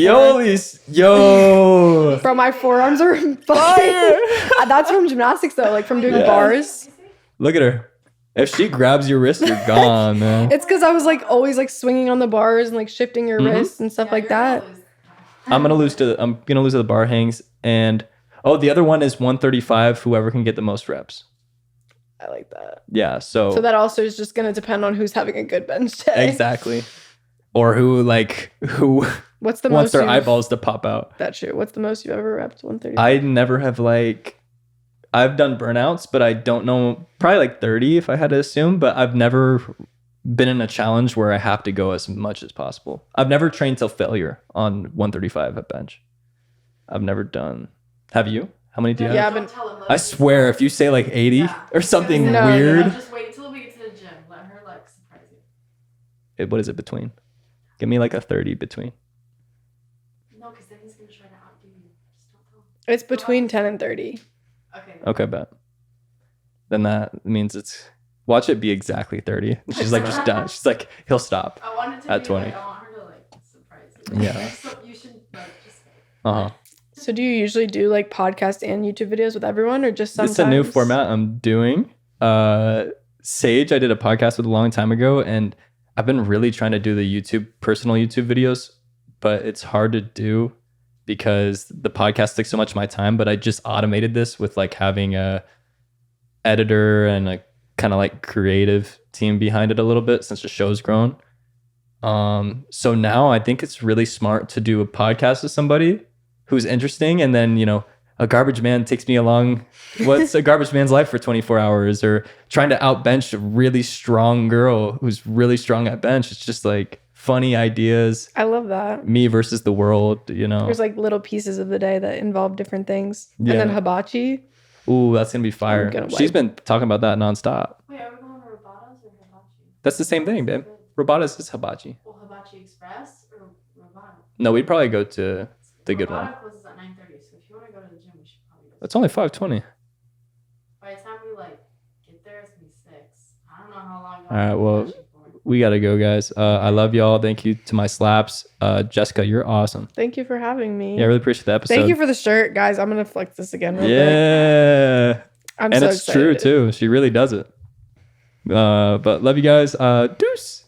Yo! Bro, my forearms are fire. That's from gymnastics though, like from doing bars. Look at her. If she grabs your wrist, you're gone, man. It's because I was like always like swinging on the bars and like shifting your wrists and stuff like that. I'm gonna lose to the bar hangs, and the other one is 135. Whoever can get the most reps. I like that. Yeah. So that also is just gonna depend on who's having a good bench day. Exactly. Or who What's the wants most their eyeballs to pop out. That's true. What's the most you've ever repped? 130. I never have I've done burnouts, but I don't know, probably 30 if I had to assume, but I've never been in a challenge where I have to go as much as possible. I've never trained till failure on 135 at bench. I've never done. Have you? How many do you have? Yeah, but I swear, if you say 80 or something weird. No, just wait until we get to the gym. Let her surprise you. What is it between? Give me a 30 between. No, because then he's going to try to outdo you. Just don't tell him. it's between 10 and 30. Okay, bet. Then that means watch it be exactly 30. She's just done. She's he'll stop. I want it to at be 20. I want her to surprise you. Yeah. So you should just. So do you usually do podcast and YouTube videos with everyone or just sometimes? It's a new format I'm doing. Sage, I did a podcast with a long time ago, and I've been really trying to do the personal YouTube videos, but it's hard to do because the podcast takes so much of my time. But I just automated this with having a editor and a kind of creative team behind it a little bit since the show's grown. So now I think it's really smart to do a podcast with somebody who's interesting, and then a garbage man takes me along. What's a garbage man's life for 24 hours, or trying to outbench a really strong girl who's really strong at bench. It's just funny ideas. I love that. Me versus the world, There's little pieces of the day that involve different things. Yeah. And then hibachi. Ooh, that's gonna be fire. She's been talking about that nonstop. Wait, are we going to Robatas or Hibachi? That's the same thing, babe. Robatas is hibachi. Well, Hibachi Express or Robata? No, we'd probably go to the good one. Robata closes at 9:30, so if you want to go to the gym, we should probably go. It's only 5:20. By the time we get there, it's gonna be 6. I don't know how long. All right, well, we gotta go, guys. I love y'all. Thank you to my slaps. Jessica, you're awesome. Thank you for having me. Yeah, I really appreciate the episode. Thank you for the shirt, guys. I'm gonna flex this again real quick. Yeah. I'm and so it's excited. true too. She really does it. But love you guys. Deuce.